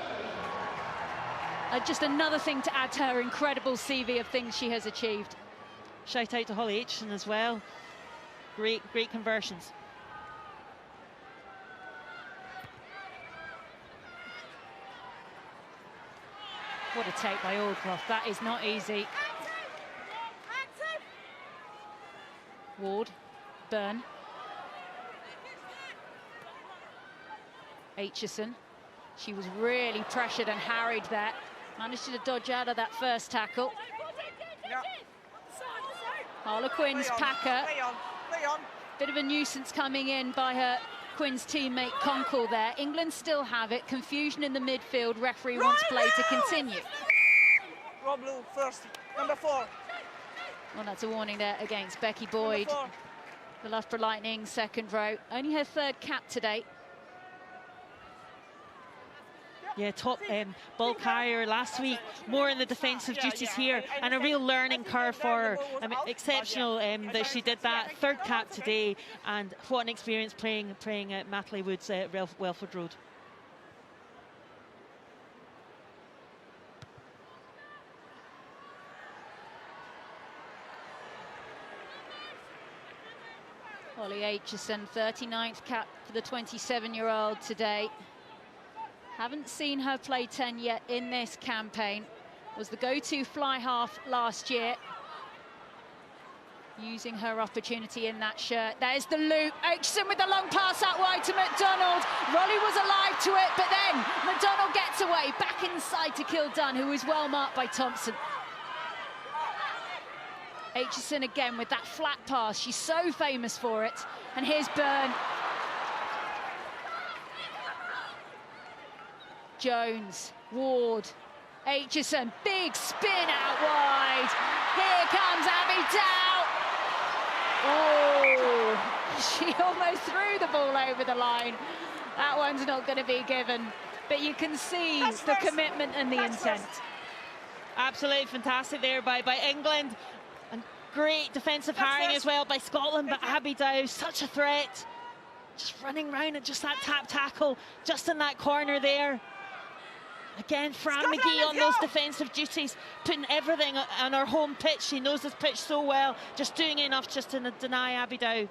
Just another thing to add to her incredible CV of things she has achieved. Shout out to Holly Aitchison as well. Great conversions. What a take by Aldclough. That is not easy. Ward, Byrne. Aitchison. She was really pressured and harried there. Managed to dodge out of that first tackle. Harlequin's Packer. Bit of a nuisance coming in by her Quins teammate Conkle there. England still have it. Confusion in the midfield. Referee wants play to continue. Rob Blue first. Number 4. Well, that's a warning there against Becky Boyd. The Loughborough Lightning, second row. Only her 3rd cap today. Yeah, top ball carrier last week, more in the defensive duties here, and a real learning curve for her. Exceptional that she did that. 3rd cap today, and what an experience playing at Matley Woods at Welford Road. Holly Aitchison, 39th cap for the 27-year-old today. Haven't seen her play 10 yet in this campaign. Was the go-to fly half last year. Using her opportunity in that shirt. There's the loop. Aitchison with the long pass out wide to McDonald. Rolly was alive to it, but then McDonald gets away. Back inside to kill Dunn, who is well marked by Thompson. Aitchison again with that flat pass. She's so famous for it. And here's Byrne. Jones, Ward, Aitchison, big spin out wide. Here comes Abby Dow. Oh, she almost threw the ball over the line. That one's not going to be given. But you can see the commitment and the intent. Absolutely fantastic there by England. And great defensive harrying as well by Scotland, but Abby Dow, such a threat. Just running round and just that tap tackle, just in that corner there. Again, Fran McGee on those defensive duties, putting everything on her home pitch. She knows this pitch so well, just doing enough just to deny Abby Dow.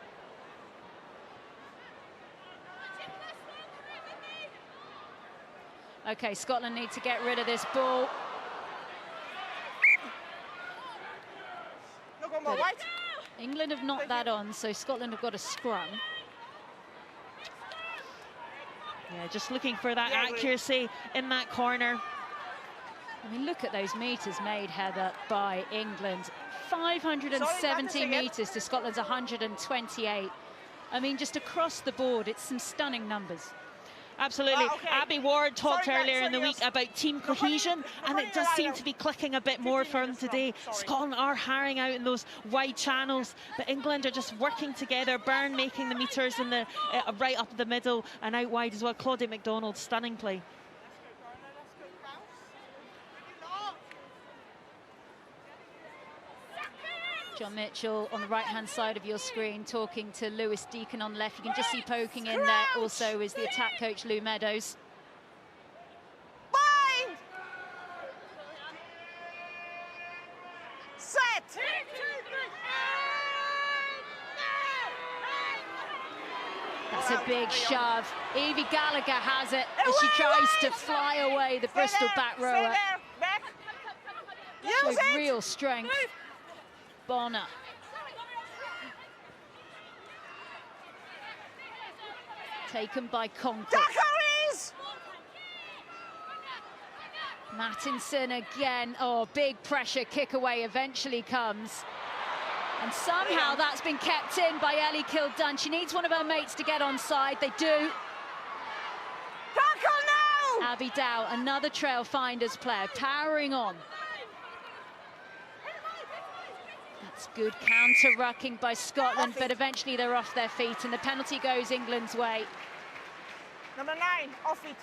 Okay, Scotland need to get rid of this ball. England have knocked that on, so Scotland have got a scrum. Yeah, just looking for that accuracy in that corner. I mean, look at those metres made, Heather, by England. 570 metres to Scotland's 128. I mean, just across the board, it's some stunning numbers. Absolutely. Abby Ward talked earlier in the week about team cohesion, and it does seem to be clicking a bit more for them today. Scotland are harrying out in those wide channels, but England are just working together. Byrne making the metres in the right up the middle and out wide as well. Claudia McDonald, stunning play. John Mitchell on the right-hand side of your screen talking to Lewis Deacon on the left. You can just see poking in there also is the attack coach, Lou Meadows. Bind! Set! That's a big shove. Evie Gallagher has it as she tries to fly away the Bristol back rower. Shows real strength. Bonner. Taken by Concord. Mattinson again. Oh, big pressure kick away eventually comes. And somehow that's been kept in by Ellie Kildunn. She needs one of her mates to get onside. They do. Tackle now! Abby Dow, another trail finders player, powering on. That's good counter-rucking by Scotland, but eventually they're off their feet, and the penalty goes England's way. Number 9, off it.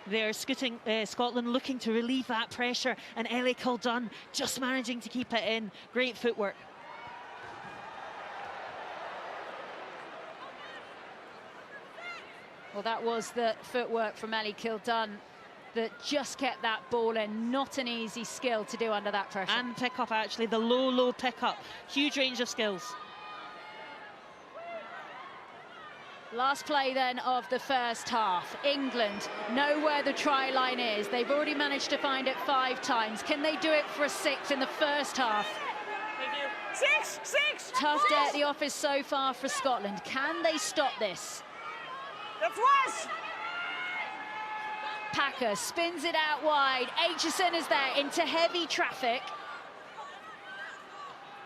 They're scooting Scotland, looking to relieve that pressure, and Ellie Kildunn just managing to keep it in. Great footwork. Well, that was the footwork from Ellie Kildunn that just kept that ball in. Not an easy skill to do under that pressure. And pick up, actually, the low pick up. Huge range of skills. Last play then of the first half. England know where the try line is. They've already managed to find it 5 times. Can they do it for a 6th in the first half? Six! Tough day at the office so far for Scotland. Can they stop this? That's worse! Packer spins it out wide. Aitchison is there into heavy traffic.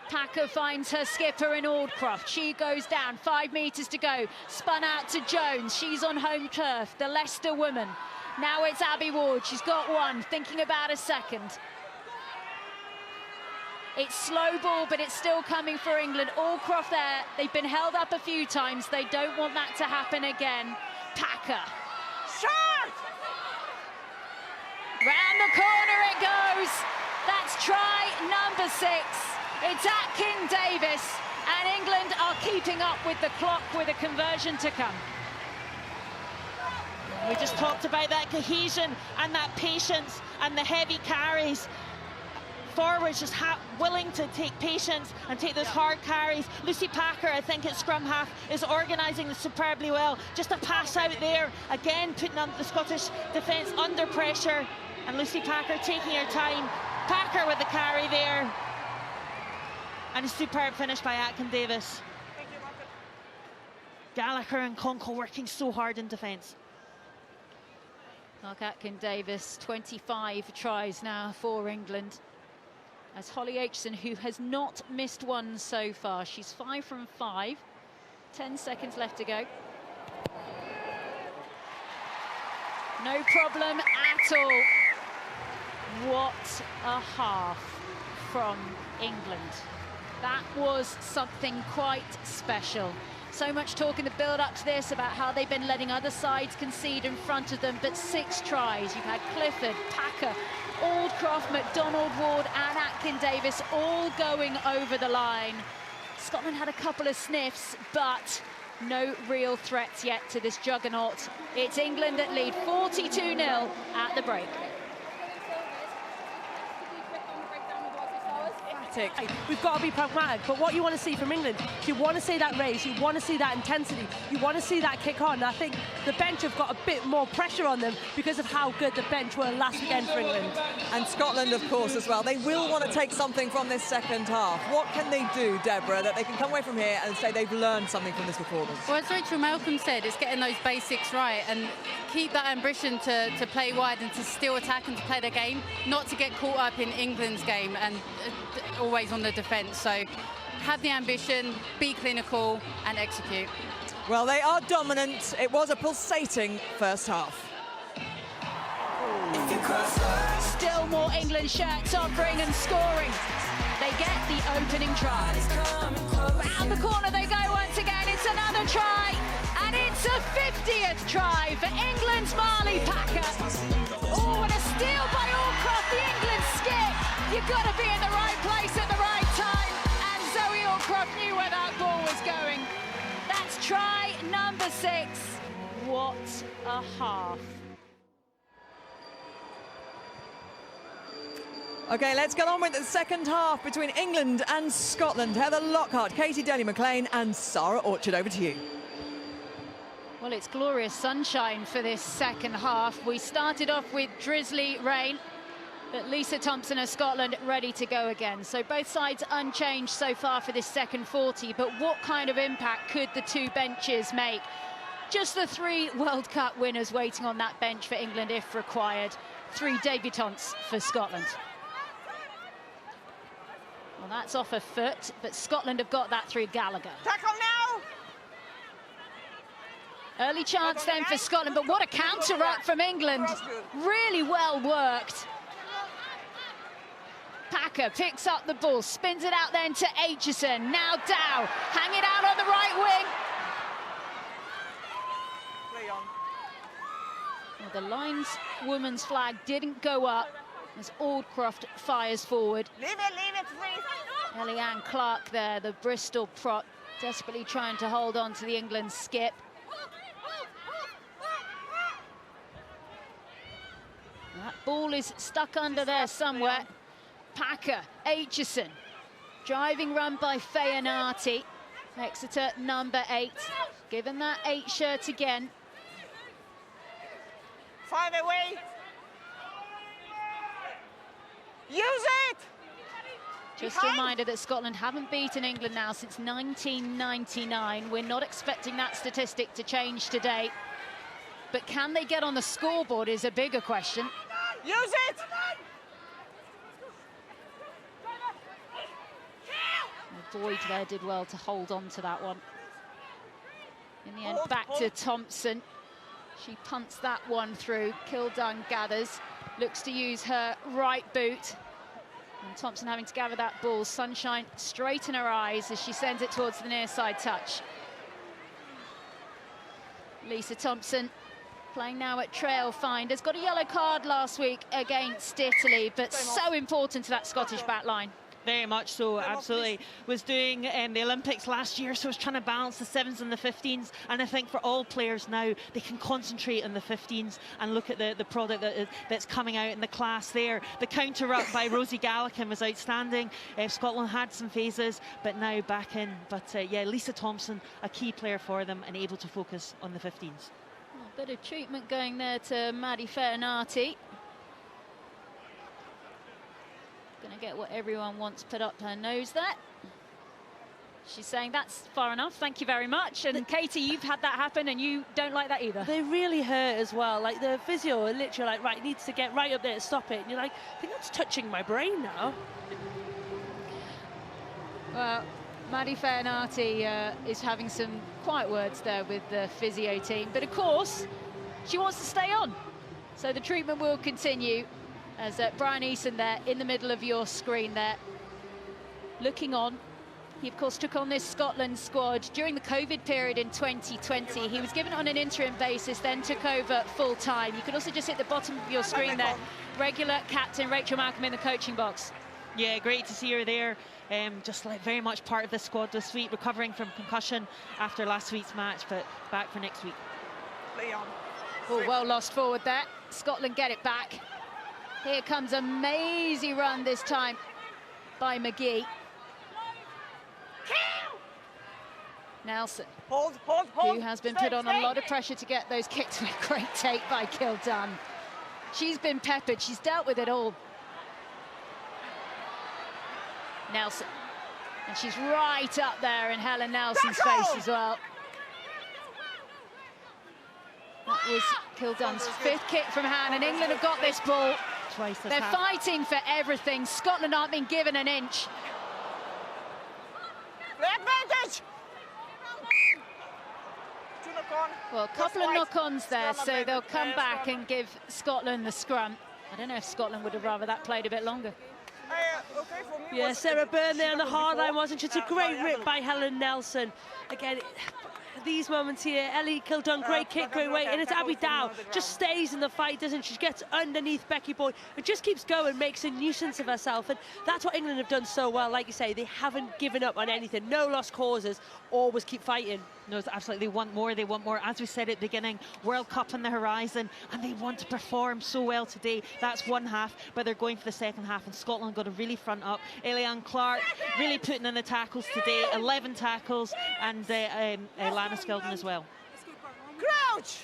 Packer finds her skipper in Aldcroft. She goes down, 5 metres to go. Spun out to Jones. She's on home turf, the Leicester woman. Now it's Abby Ward. She's got one, thinking about a second. It's slow ball, but it's still coming for England. Aldcroft there. They've been held up a few times. They don't want that to happen again. Packer. Shot! Round the corner it goes. That's try number 6. It's Atkin Davis, and England are keeping up with the clock with a conversion to come. We just talked about that cohesion and that patience and the heavy carries. Forwards just willing to take patience and take those hard carries. Lucy Packer, I think at scrum half, is organising this superbly well. Just a pass out there, again putting the Scottish defence under pressure. And Lucy Packer taking her time. Packer with the carry there. And a superb finish by Atkin Davis. Gallagher and Conkle working so hard in defence. Mark Atkin Davis, 25 tries now for England. As Holly Aitchison, who has not missed one so far. She's 5 from 5. 10 seconds left to go. No problem at all. What a half from England. That was something quite special. So much talk in the build-up to this about how they've been letting other sides concede in front of them, but 6 tries. You've had Clifford, Packer, Aldcroft, McDonald, Ward and Atkin Davis all going over the line. Scotland had a couple of sniffs, but no real threats yet to this juggernaut. It's England that lead 42-0 at the break. pragmatic. We've got to be pragmatic, but what you want to see from England, you want to see that race, you want to see that intensity, you want to see that kick on. And I think the bench have got a bit more pressure on them because of how good the bench were last weekend for England. And Scotland, of course, as well. They will want to take something from this second half. What can they do, Deborah, that they can come away from here and say they've learned something from this performance? Well, as Rachel Malcolm said, it's getting those basics right and keep that ambition to play wide and to still attack and to play the game, not to get caught up in England's game and always on the defence. So have the ambition, be clinical and execute. Well, they are dominant. It was a pulsating first half. Still more England shirts offering and scoring. They get the opening try. Round the corner they go once again. It's another try. And it's a 50th try for England's Marley Packer. Oh, and a steal by Allcroft, the England skip. You've got to be in the right place at the right time. And Zoe Allcroft knew where that ball was going. That's try number 6. What a half. OK, let's get on with the second half between England and Scotland. Heather Lockhart, Katie Denny-McLean and Sarah Orchard, over to you. Well, it's glorious sunshine for this second half. We started off with drizzly rain, but Lisa Thompson of Scotland ready to go again. So both sides unchanged so far for this second 40, but what kind of impact could the two benches make? Just the 3 World Cup winners waiting on that bench for England if required. 3 debutants for Scotland. Well, that's off a foot, but Scotland have got that through Gallagher. Tackle now! Early chance then for Scotland, but what a counter-up from England. Really well worked. Packer picks up the ball, spins it out then to Aitchison. Now Dow, hang it out on the right wing. Well, the lineswoman's flag didn't go up as Aldcroft fires forward. Leave it, free. Eliane Clark there, the Bristol prop, desperately trying to hold on to the England skip. That ball is stuck under there somewhere. Packer, Aitchison, driving run by Feyanati. Exeter number 8, given that 8 shirt again. 5 away. Use it! Just a reminder that Scotland haven't beaten England now since 1999. We're not expecting that statistic to change today. But can they get on the scoreboard is a bigger question. Use it! Boyd there did well to hold on to that one. In the end, back to Thompson. She punts that one through. Kildun gathers, looks to use her right boot. And Thompson having to gather that ball. Sunshine straight in her eyes as she sends it towards the near side touch. Lisa Thompson playing now at Trail Finders. Got a yellow card last week against Italy, but so important to that Scottish back line. Very much so, absolutely. Was doing the Olympics last year, so was trying to balance the 7s and the 15s. And I think for all players now, they can concentrate on the 15s and look at the product that's coming out in the class there. The counter-up by Rosie Gallican was outstanding. Scotland had some phases, but now back in. But yeah, Lisa Thompson, a key player for them and able to focus on the 15s. Well, a bit of treatment going there to Maddie Feyanati. Going to get what everyone wants put up her nose there. She's saying that's far enough, thank you very much. And Katie, you've had that happen and you don't like that either. They really hurt as well. Like the physio are literally like, right, needs to get right up there to stop it. And you're like, I think that's touching my brain now. Well, Maddie Feyanati is having some quiet words there with the physio team. But of course, she wants to stay on. So the treatment will continue. As Brian Eason there in the middle of your screen there, looking on. He, of course, took on this Scotland squad during the COVID period in 2020. He was given it on an interim basis, then took over full-time. You can also just hit the bottom of your screen there. Regular captain Rachel Malcolm in the coaching box. Yeah, great to see her there. Just like very much part of the squad this week, recovering from concussion after last week's match, but back for next week. Oh, well lost forward there. Scotland get it back. Here comes a mazy run this time. by McGee. Nelson, Hold. who has been put on a lot of pressure to get those kicks with great take by Kildunn. She's been peppered, she's dealt with it all. Nelson, and she's right up there in Helen Nelson's face as well. That was Kildunn's 5th kick from hand, and England have got this ball. They're fighting for everything. Scotland aren't being given an inch. Play advantage. Well, a couple of knock-ons there, so they'll come back and give Scotland the scrum. I don't know if Scotland would have rather that played a bit longer. Yeah, Sarah Byrne there on the hard line, wasn't she? It's a great rip by Helen Nelson. Again, these moments here, Ellie Kildunn, great kick, great weight, and it's Abby Dow, just stays in the fight, doesn't she? She gets underneath Becky Boyd and just keeps going, makes a nuisance of herself, and that's what England have done so well. Like you say, they haven't given up on anything, no lost causes, always keep fighting. No, it's absolutely, they want more, as we said at the beginning, World Cup on the horizon, and they want to perform so well today. That's one half, but they're going for the second half, and Scotland got to really front up. Eliane Clark really putting in the tackles today, 11 tackles, and Lana Skeldon as well. Crouch!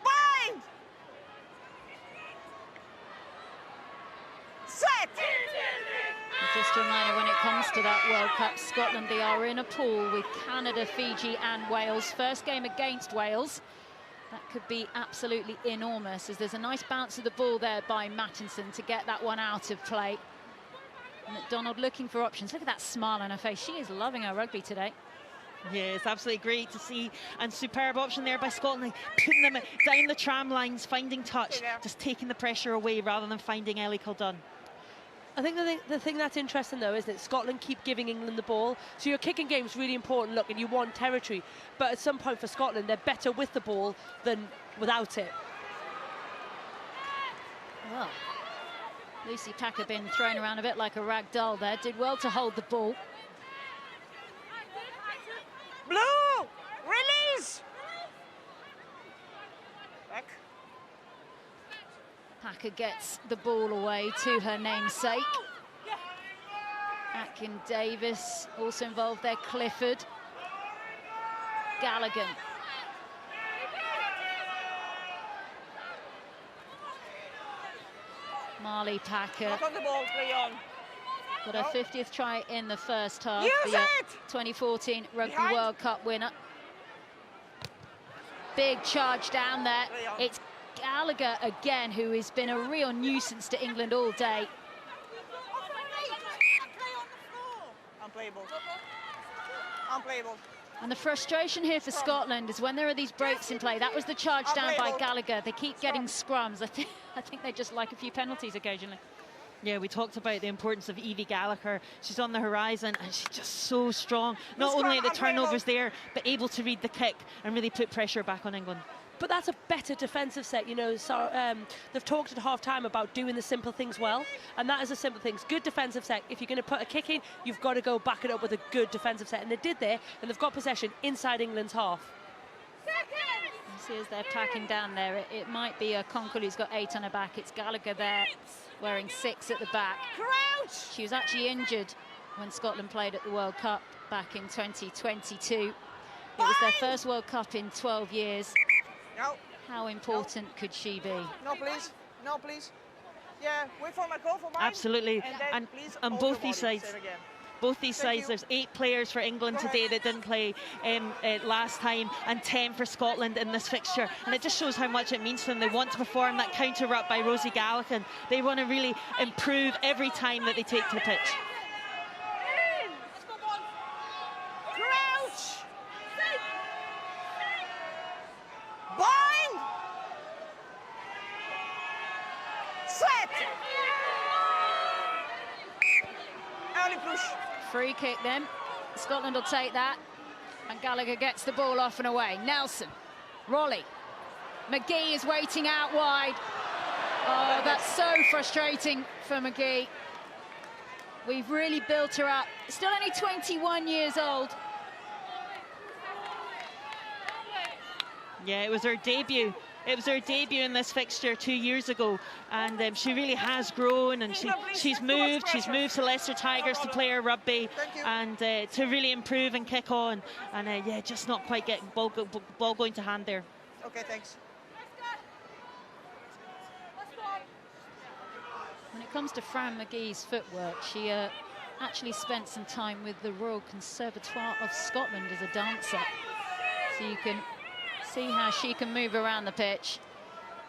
Bind! Set! Just a reminder, when it comes to that World Cup, Scotland, they are in a pool with Canada, Fiji and Wales. First game against Wales. That could be absolutely enormous, as there's a nice bounce of the ball there by Mattinson to get that one out of play. And McDonald looking for options. Look at that smile on her face. She is loving her rugby today. Yeah, it's absolutely great to see, and superb option there by Scotland, like putting them down the tram lines, finding touch, just taking the pressure away rather than finding Ellie Kildunn. I think the thing that's interesting, though, is that Scotland keep giving England the ball. So your kicking game is really important, look, and you want territory. But at some point for Scotland, they're better with the ball than without it. Well, Lucy Packer been thrown around a bit like a rag doll there. Did well to hold the ball. Blue! Release! Back. Packer gets the ball away to her namesake. Atkin Davis also involved there. Clifford. Gallagher. Marley Packer. Knock on the ball, play on. Got her 50th try in the first half. Use The it! 2014 Rugby Behind. World Cup winner. Big charge down there. It's Gallagher again, who has been a real nuisance to England all day. Unplayable. Unplayable. And the frustration here for Scotland is when there are these breaks in play. That was the charge down by Gallagher. They keep getting scrums. I think they just like a few penalties occasionally. Yeah, we talked about the importance of Evie Gallagher. She's on the horizon and she's just so strong. Not only at the turnovers there, but able to read the kick and really put pressure back on England. But that's a better defensive set, you know. So they've talked at half-time about doing the simple things well, and that is a simple thing. Good defensive set. If you're going to put a kick in, you've got to go back it up with a good defensive set, and they did there, and they've got possession inside England's half. You see as they're packing down there, it might be a Conkle who's got 8 on her back. It's Gallagher there, wearing 6 at the back. Crouch! She was actually injured when Scotland played at the World Cup back in 2022. It was their first World Cup in 12 years. No. How important could she be? No, please. No, please. Yeah, wait for my call for mine. Absolutely. And then, please, on hold both your these body. sides. Same again. Both these Thank sides, you. there's 8 players for England today that didn't play last time, and 10 for Scotland in this fixture. And it just shows how much it means to them. They want to perform that counter up by Rosie Gallagher. They want to really improve every time that they take to the pitch. Crouch! Bind! Set! Early push. Free kick then. Scotland will take that. And Gallagher gets the ball off and away. Nelson. Rolly. McGee is waiting out wide. Oh, that's so frustrating for McGee. We've really built her up. Still only 21 years old. Yeah, it was her debut It was her debut in this fixture 2 years ago, and she really has grown, and she's moved to Leicester Tigers to play her rugby, and to really improve and kick on, and yeah, just not quite getting ball going to hand there. Okay, thanks. When it comes to Fran McGee's footwork, she actually spent some time with the Royal Conservatoire of Scotland as a dancer. So you can see how she can move around the pitch.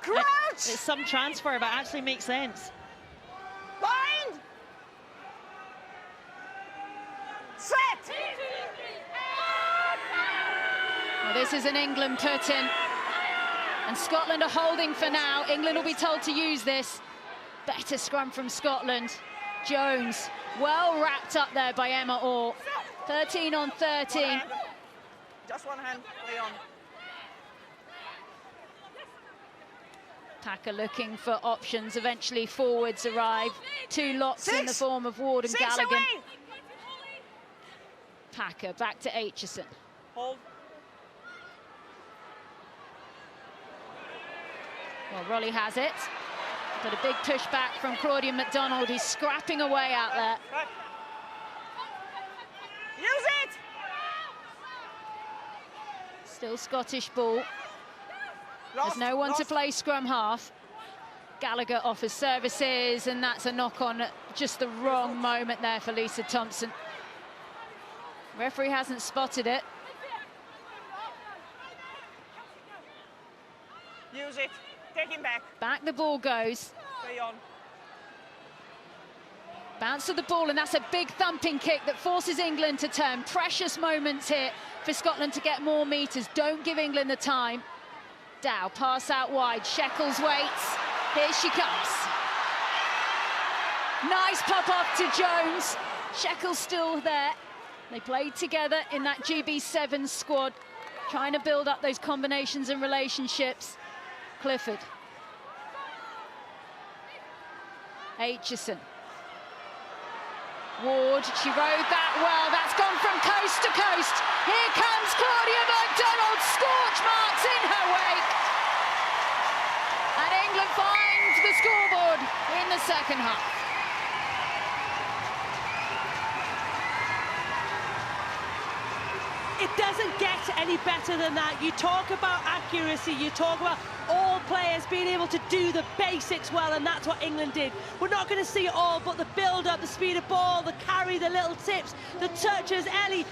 Crouch! It's some transfer, but actually makes sense. Bind! Set! Well, this is an England put-in, and Scotland are holding for now. England will be told to use this. Better scrum from Scotland. Jones, well wrapped up there by Emma Orr. 13 on 13. Just one hand, play on. Packer looking for options. Eventually forwards arrive. 2 lots in the form of Ward and Gallagher. Away. Packer back to Aitchison. Hold. Well, Rolly has it. But a big push back from Claudia McDonald, who's scrapping away out there. Right. Use it! Still Scottish ball. Lost, There's no one to play scrum half. Gallagher offers services, and that's a knock on at just the wrong moment there for Lisa Thompson. Referee hasn't spotted it. Use it. Take him back. Back the ball goes. Play on. Bounce of the ball, and that's a big thumping kick that forces England to turn. Precious moments here for Scotland to get more metres. Don't give England the time. Dow, pass out wide. Sheckles waits. Here she comes. Nice pop off to Jones. Sheckles still there. They played together in that GB7 squad, trying to build up those combinations and relationships. Clifford. Aitchison. Ward, she rode that well. That's gone from coast to coast. Here comes Claudia McDonald. Scorch marks in her wake. And England finds the scoreboard in the second half. It doesn't get any better than that. You talk about accuracy, you talk about all players being able to do the basics well, and that's what England did. We're not going to see it all, but the build-up, the speed of ball, the carry, the little tips, the touches. Ellie,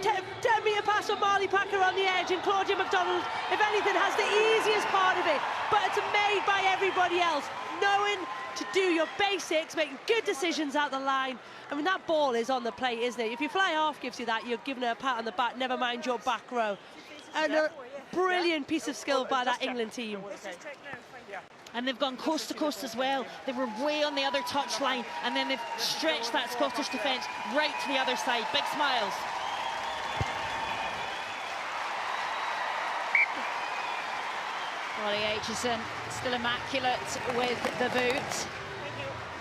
10-metre pass from Marley Packer on the edge, and Claudia McDonald, if anything, has the easiest part of it, but it's made by everybody else. Knowing to do your basics, making good decisions out the line. I mean, that ball is on the plate, isn't it? If your fly half gives you that, you're giving her a pat on the back, never mind your back row. And a brilliant piece of skill by that England team. And they've gone coast to coast as well. They were way on the other touchline, and then they've stretched that Scottish defence right to the other side. Big smiles. Rolly Aitchison still immaculate with the boot.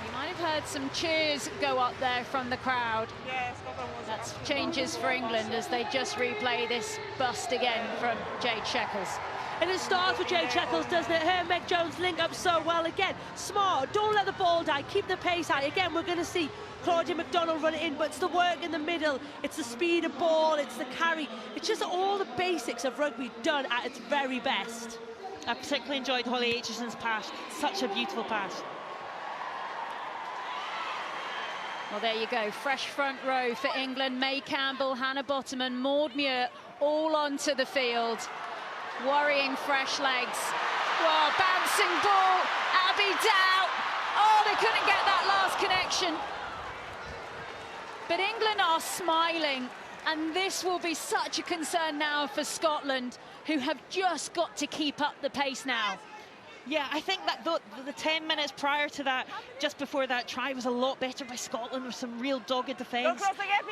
You might have heard some cheers go up there from the crowd. Yeah, Scotland was. That's changes for England as they just replay this bust again from Jade Sheckles. And it starts with Jade Sheckles, doesn't it? Her and Meg Jones link up so well again. Smart, don't let the ball die, keep the pace high. Again, we're going to see Claudia McDonald run it in, but it's the work in the middle, it's the speed of ball, it's the carry. It's just all the basics of rugby done at its very best. I particularly enjoyed Holly Aitchison's pass. Such a beautiful pass. Well, there you go. Fresh front row for England. May Campbell, Hannah Bottoman, Maud Muir, all onto the field. Worrying fresh legs. Well, bouncing ball. Abby Dow. Oh, they couldn't get that last connection. But England are smiling. And this will be such a concern now for Scotland, who have just got to keep up the pace now. Yeah, I think that the 10 minutes prior to that, just before that try, was a lot better by Scotland with some real dogged defence.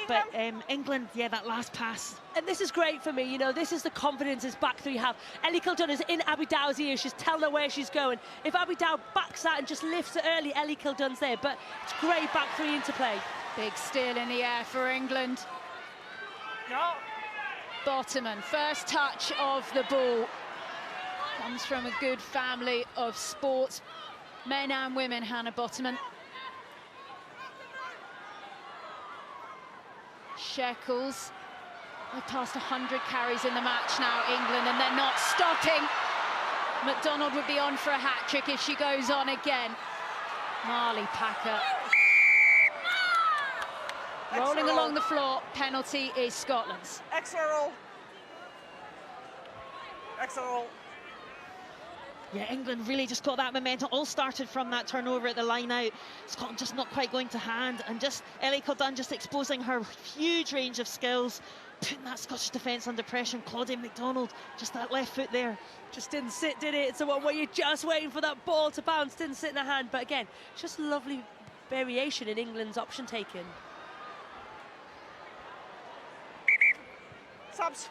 But England, yeah, that last pass. And this is great for me, you know, this is the confidence this back three have. Ellie Kildun is in Abby Dow's ear, she's telling her where she's going. If Abby Dow backs that and just lifts it early, Ellie Kildun's there. But it's great back three into play. Big steal in the air for England. No. Bottoman, first touch of the ball. Comes from a good family of sports, men and women, Hannah Bottoman. Shekels. They've passed 100 carries in the match now, England, and they're not stopping. McDonald would be on for a hat-trick if she goes on again. Marley Packer. Rolling along the floor, penalty is Scotland's. Extra roll. Extra roll. Yeah, England really just got that momentum. All started from that turnover at the line out. Scotland just not quite going to hand, and just Ellie Caldun just exposing her huge range of skills, putting that Scottish defence under pressure. And Claudine McDonald, just that left foot there. Just didn't sit, did it? It's the one where you're just waiting for that ball to bounce, didn't sit in the hand. But again, just lovely variation in England's option taking. Subs.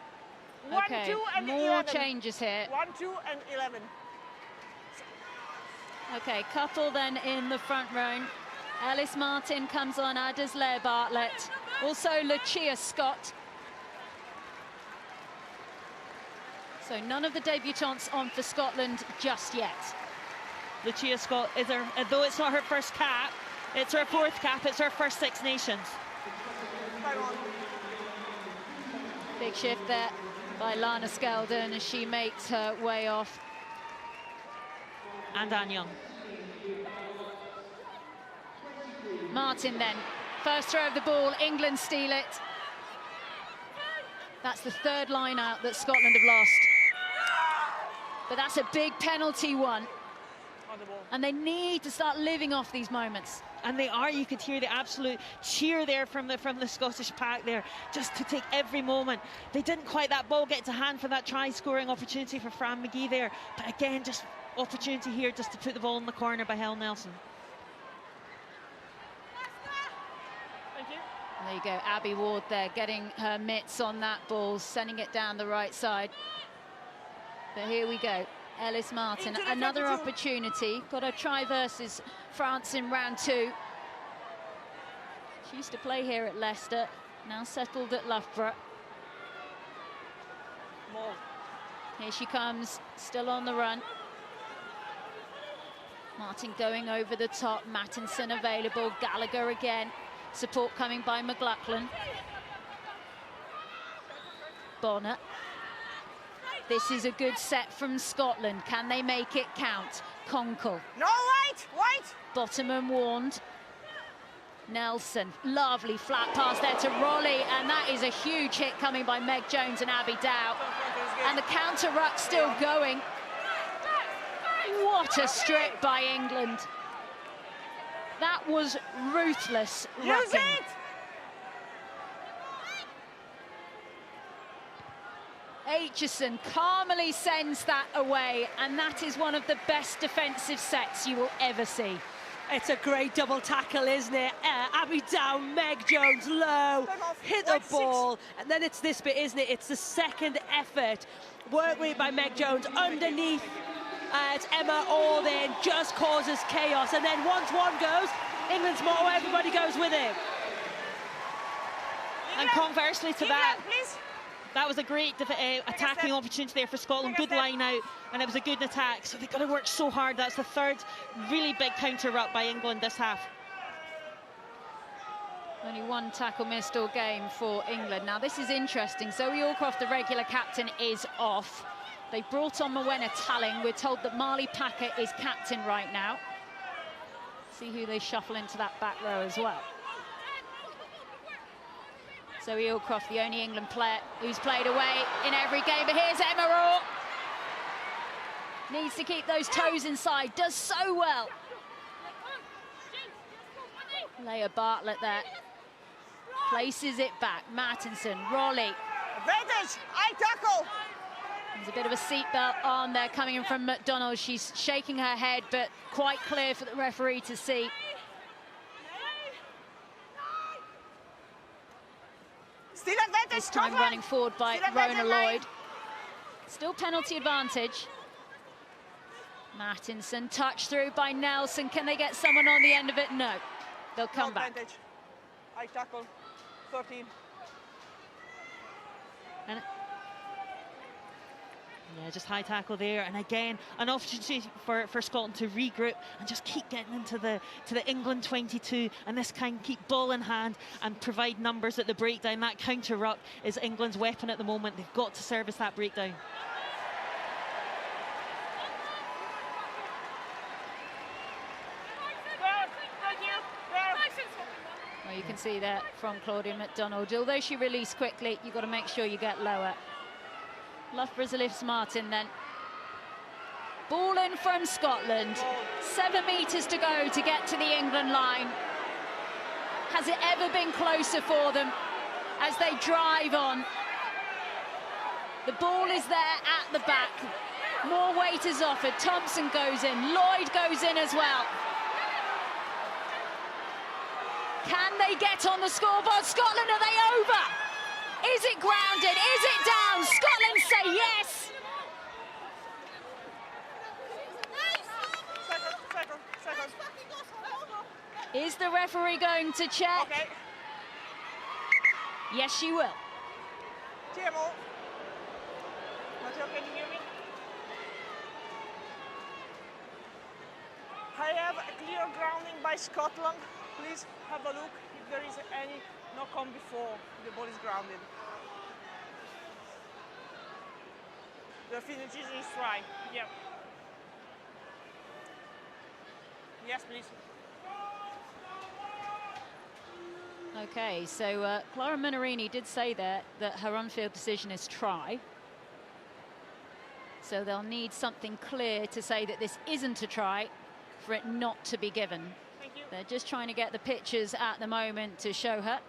1, Okay, 2 and more 11. changes here. 1, 2 and 11. Okay, couple then in the front row. Ellis Martin comes on, as Leah Bartlett. Also Lucia Scott. So none of the debutantes on for Scotland just yet. Lucia Scott is her, though it's not her first cap, it's her 4th cap, it's her first Six Nations. Time on. Big shift there by Lana Skeldon as she makes her way off. And Anne Young. Martin then, first throw of the ball, England steal it. That's the 3rd line out that Scotland have lost. But that's a big penalty one. On the ball. And they need to start living off these moments. And they are. You could hear the absolute cheer there from the Scottish pack there, just to take every moment. They didn't quite that ball get to hand for that try scoring opportunity for Fran McGee there, but again, just opportunity here just to put the ball in the corner by Helen Nelson. Thank you. There you go, Abby Ward there getting her mitts on that ball, sending it down the right side. But here we go, Ellis Martin, another opportunity. Got a try versus France in round 2. She used to play here at Leicester, now settled at Loughborough. Ball. Here she comes, still on the run. Martin going over the top, Mattinson available, Gallagher again. Support coming by McLaughlin. Bonner. This is a good set from Scotland. Can they make it count? Conkle. No, white, white. Bottoman warned. Nelson, lovely flat pass there to Rolly, and that is a huge hit coming by Meg Jones and Abby Dow. And the counter-ruck still going. What a strip by England. That was ruthless Use rucking. it. Aitchison calmly sends that away, and that is one of the best defensive sets you will ever see. It's a great double tackle, isn't it? Abby down, Meg Jones low, hit the ball, and then it's this bit, isn't it? It's the second effort. Work rate by Meg Jones underneath. It's Emma all in, just causes chaos, and then once one goes, England's motto, everybody goes with it. And conversely to that, Please. that was a great attacking opportunity there for Scotland. Good line out, and it was a good attack. So they've got to work so hard. That's the 3rd really big counter-ruck by England this half. Only 1 tackle missed all game for England. Now this is interesting. Zoe Allcroft, the regular captain, is off. They brought on Morwenna Talling. We're told that Marley Packer is captain right now. See who they shuffle into that back row as well. Zoe Allcroft, the only England player who's played away in every game. But here's Emma Orr. Needs to keep those toes inside. Does so well. Leah Bartlett there. Places it back. Mattinson, Rolly. Advantage. I tackle. There's a bit of a seatbelt on there coming in from McDonald. She's shaking her head, but quite clear for the referee to see. Still advantage. This time Scotland. running forward by Still Rona advantage, Lloyd. Still penalty advantage. Mattinson, touch through by Nelson. Can they get someone on the end of it? No. They'll come back. Advantage. I tackle. 13. And Yeah, just high tackle there, and again an opportunity for Scotland to regroup and just keep getting into the England 22, and this kind keep ball in hand and provide numbers at the breakdown. That counter ruck is England's weapon at the moment. They've got to service that breakdown. Well, you can see that from Claudia McDonald. Although she released quickly, you've got to make sure you get lower. Loughborough's lifts Martin then. Ball in from Scotland. 7 metres to go to get to the England line. Has it ever been closer for them as they drive on? The ball is there at the back. More weight is offered. Thompson goes in. Lloyd goes in as well. Can they get on the scoreboard? Scotland, are they over? Is it grounded? Is it down? Scotland say yes. Second. Is the referee going to check? Okay. Yes, she will. TMO. Mateo, can you hear me? I have a clear grounding by Scotland. Please have a look if there is any knock-on before the ball is grounded. The finish is right. Yep. Yes, please. Okay, so Clara Minorini did say there that her on-field decision is try. So they'll need something clear to say that this isn't a try for it not to be given. Thank you. They're just trying to get the pictures at the moment to show her.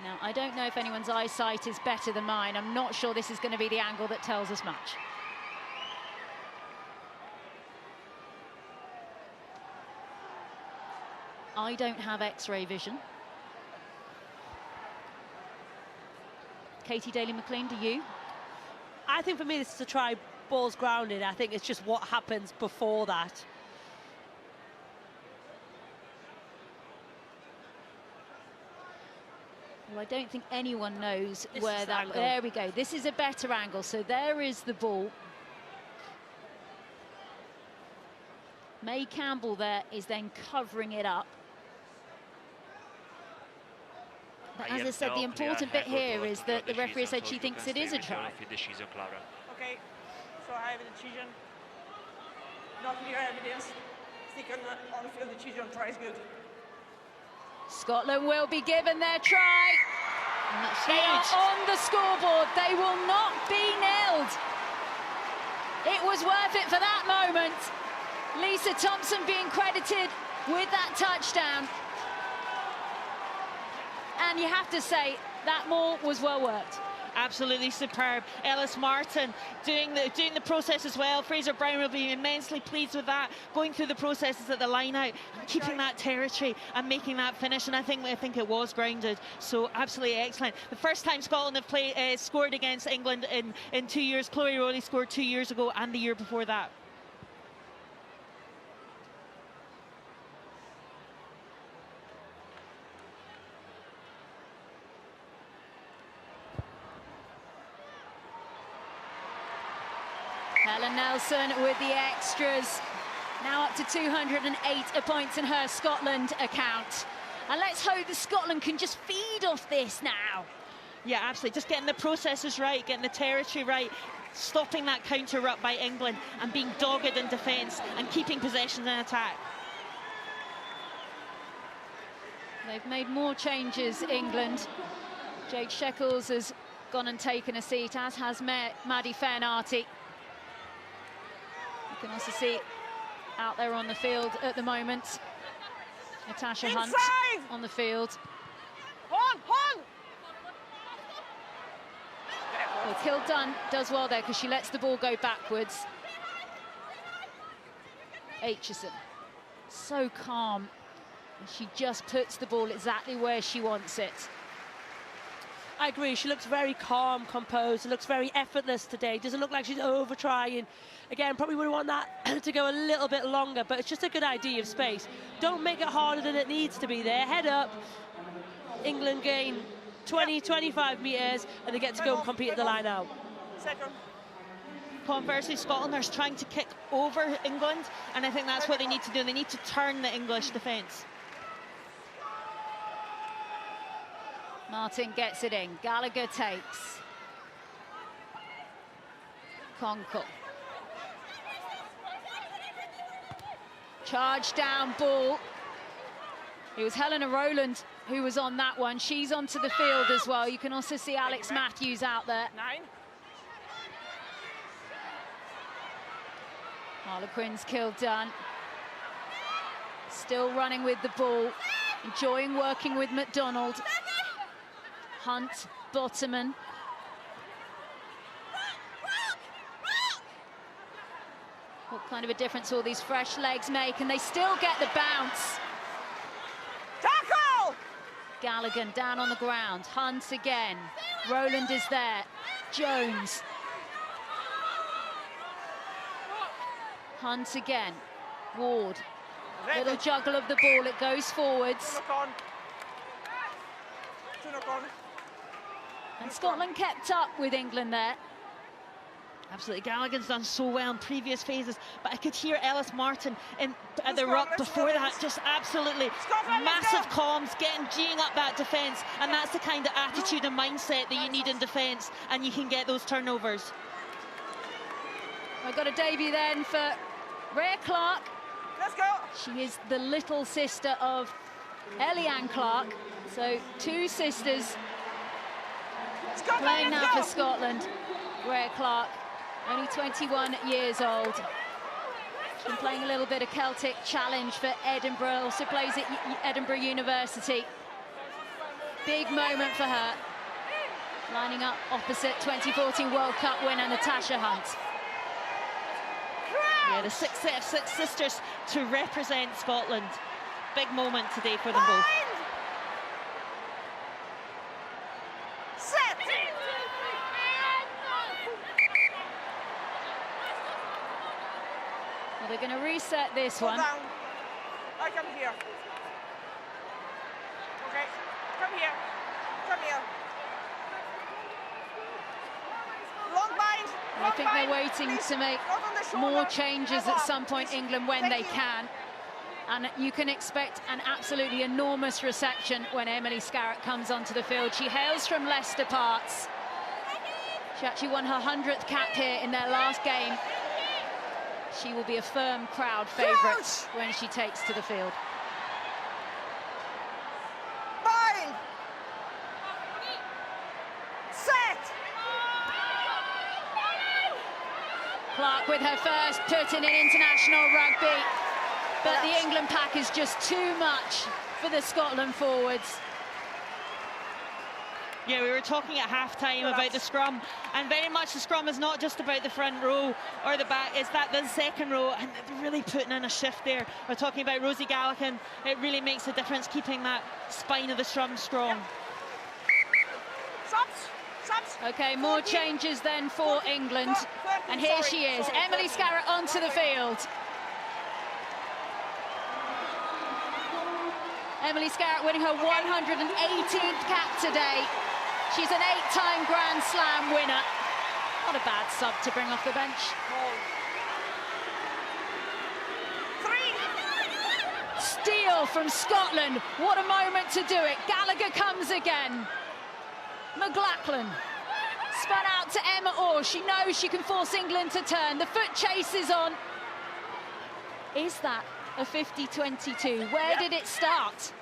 Now, I don't know if anyone's eyesight is better than mine. I'm not sure this is going to be the angle that tells us much. I don't have X-ray vision. Katie Daly-McLean, do you? I think for me this is a try, ball's grounded. I think it's just what happens before that. Well, I don't think anyone knows This where is the that... angle. There we go. This is a better angle. So there is the ball. May Campbell there is then covering it up. But as I said, the important bit here is that the referee said she thinks it is a try. Okay, so I have a decision. Not clear evidence. Stick on the field decision. Try is good. Scotland will be given their try. And that's They are huge. on the scoreboard. They will not be nilled. It was worth it for that moment. Lisa Thompson being credited with that touchdown. And you have to say, that maul was well worked. Absolutely superb. Ellis Martin doing the process as well. Fraser Brown will be immensely pleased with that, going through the processes at the line out and keeping that territory and making that finish. And I think it was grounded. So absolutely excellent. The first time Scotland have scored against England in 2 years. Chloe Rowley scored 2 years ago and the year before that. Helen Nelson with the extras. Now up to 208 points in her Scotland account. And let's hope that Scotland can just feed off this now. Yeah, absolutely. Just getting the processes right, getting the territory right, stopping that counter up by England and being dogged in defence and keeping possession in attack. They've made more changes, England. Jade Sheckles has gone and taken a seat, as has Maddie Fairnarty. You can also see out there on the field at the moment, Natasha Hunt on the field. Hold! Well, Kildunn does well there because she lets the ball go backwards. Aitchison, so calm. She just puts the ball exactly where she wants it. I agree, she looks very calm, composed, it looks very effortless today. Doesn't look like she's over trying. Again, probably would want that to go a little bit longer, but it's just a good idea of space. Don't make it harder than it needs to be there. Head up. England gain 20, 25 metres, and they get to go and compete at the line out. Second. Conversely, Scotland are trying to kick over England, and I think that's what they need to do. They need to turn the English defence. Martin gets it in. Gallagher takes. Conkle. Charge down ball. It was Helena Rowland who was on that one. She's onto the field as well. You can also see Alex Matthews out there. 9. Harlequin's kill done. Still running with the ball. Enjoying working with McDonald. Hunt, Bottoman. What kind of a difference all these fresh legs make, and they still get the bounce. Tackle! Gallagher down on the ground. Hunt again. Rowland is there. Jones. Hunt again. Ward. Little juggle of the ball. It goes forwards. And Scotland kept up with England there. Absolutely, Gallagher's done so well in previous phases, but I could hear Ellis Martin at the ruck before that, just absolutely massive comms, geeing up that defence, and that's the kind of attitude and mindset that you need in defence, and you can get those turnovers. I've got a debut then for Rhea Clark. Let's go. She is the little sister of Eliane Clark, so 2 sisters playing now for Scotland. Rhea Clark, only 21 years old. She's been playing a little bit of Celtic Challenge for Edinburgh, also plays at Edinburgh University. Big moment for her, lining up opposite 2014 World Cup winner Natasha Hunt. Yeah, the 6 sisters to represent Scotland. Big moment today for them both. Set! Well, they're going to reset this one. Down. I come here. Okay, come here. Come here. Long bind. I think they're waiting to make more changes at some point, England, when they can. And you can expect an absolutely enormous reception when Emily Scarratt comes onto the field. She hails from Leicester parts. She actually won her 100th cap here in their last game. She will be a firm crowd favourite when she takes to the field. Bind. Set. Clark with her first put in international rugby. But the England pack is just too much for the Scotland forwards. Yeah, we were talking at half-time about the scrum, and very much the scrum is not just about the front row or the back, it's that the second row, and they're really putting in a shift there. We're talking about Rosie Gallagher. It really makes a difference keeping that spine of the scrum strong. Okay, more changes then for England. And here she is, Emily Scarratt onto the field. Emily Scarratt winning her 118th cap today. She's an 8-time Grand Slam winner. Not a bad sub to bring off the bench. 3. Steal from Scotland. What a moment to do it. Gallagher comes again. McLachlan spun out to Emma Orr. She knows she can force England to turn. The foot chase is on. Is that a 50-22? Where did it start?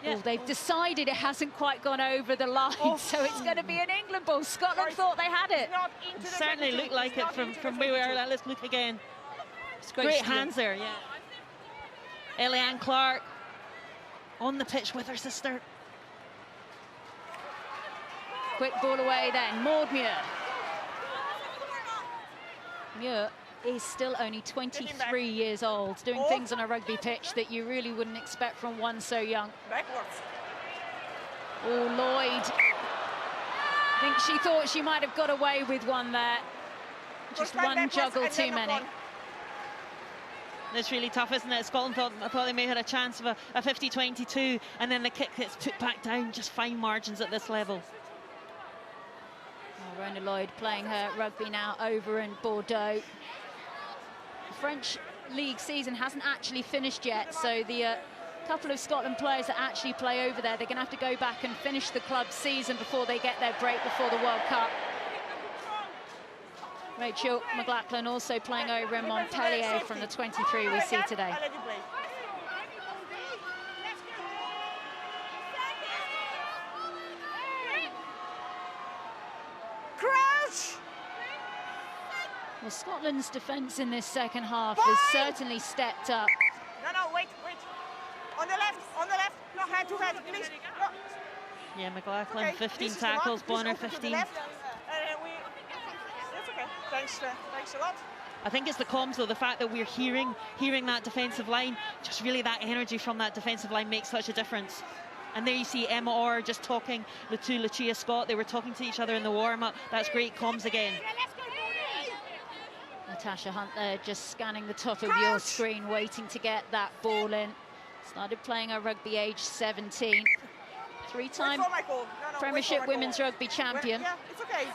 Yeah. Well, they've decided it hasn't quite gone over the line, so it's going to be an England ball. Scotland thought they had it. It certainly looked like it from where we are. Let's look again. Great hands there, yeah. Eliane Clark on the pitch with her sister. Quick ball away then, Maud Muir. Muir is still only 23 years old, doing things on a rugby pitch that you really wouldn't expect from one so young. Backwards. Oh, Lloyd. I think she thought she might have got away with one there. Just one juggle too many. It's really tough, isn't it? Scotland thought they may have had a chance of a 50-22, and then the kick gets put back down. Just fine margins at this level. Well, Rona Lloyd playing her rugby now over in Bordeaux. The French league season hasn't actually finished yet, so the couple of Scotland players that actually play over there, they're going to have to go back and finish the club season before they get their break before the World Cup. Rachel McLachlan also playing over in Montpellier from the 23 we see today. Crouch! Well, Scotland's defence in this second half has certainly stepped up. No, wait. On the left. No, hand to hand, please. No. Yeah, McLachlan, Okay, 15 this is the tackles, mark. Bonner, Please open to the 15. left. It's okay. Thanks a lot. I think it's the comms, though, the fact that we're hearing that defensive line, just really that energy from that defensive line makes such a difference. And there you see Emma Orr just talking to Lucia Scott. They were talking to each other in the warm-up. That's great comms again. Natasha Hunt there just scanning the top of your screen, waiting to get that ball in. Started playing her rugby age 17. Three-time Premiership Women's Rugby champion. Yeah, it's okay.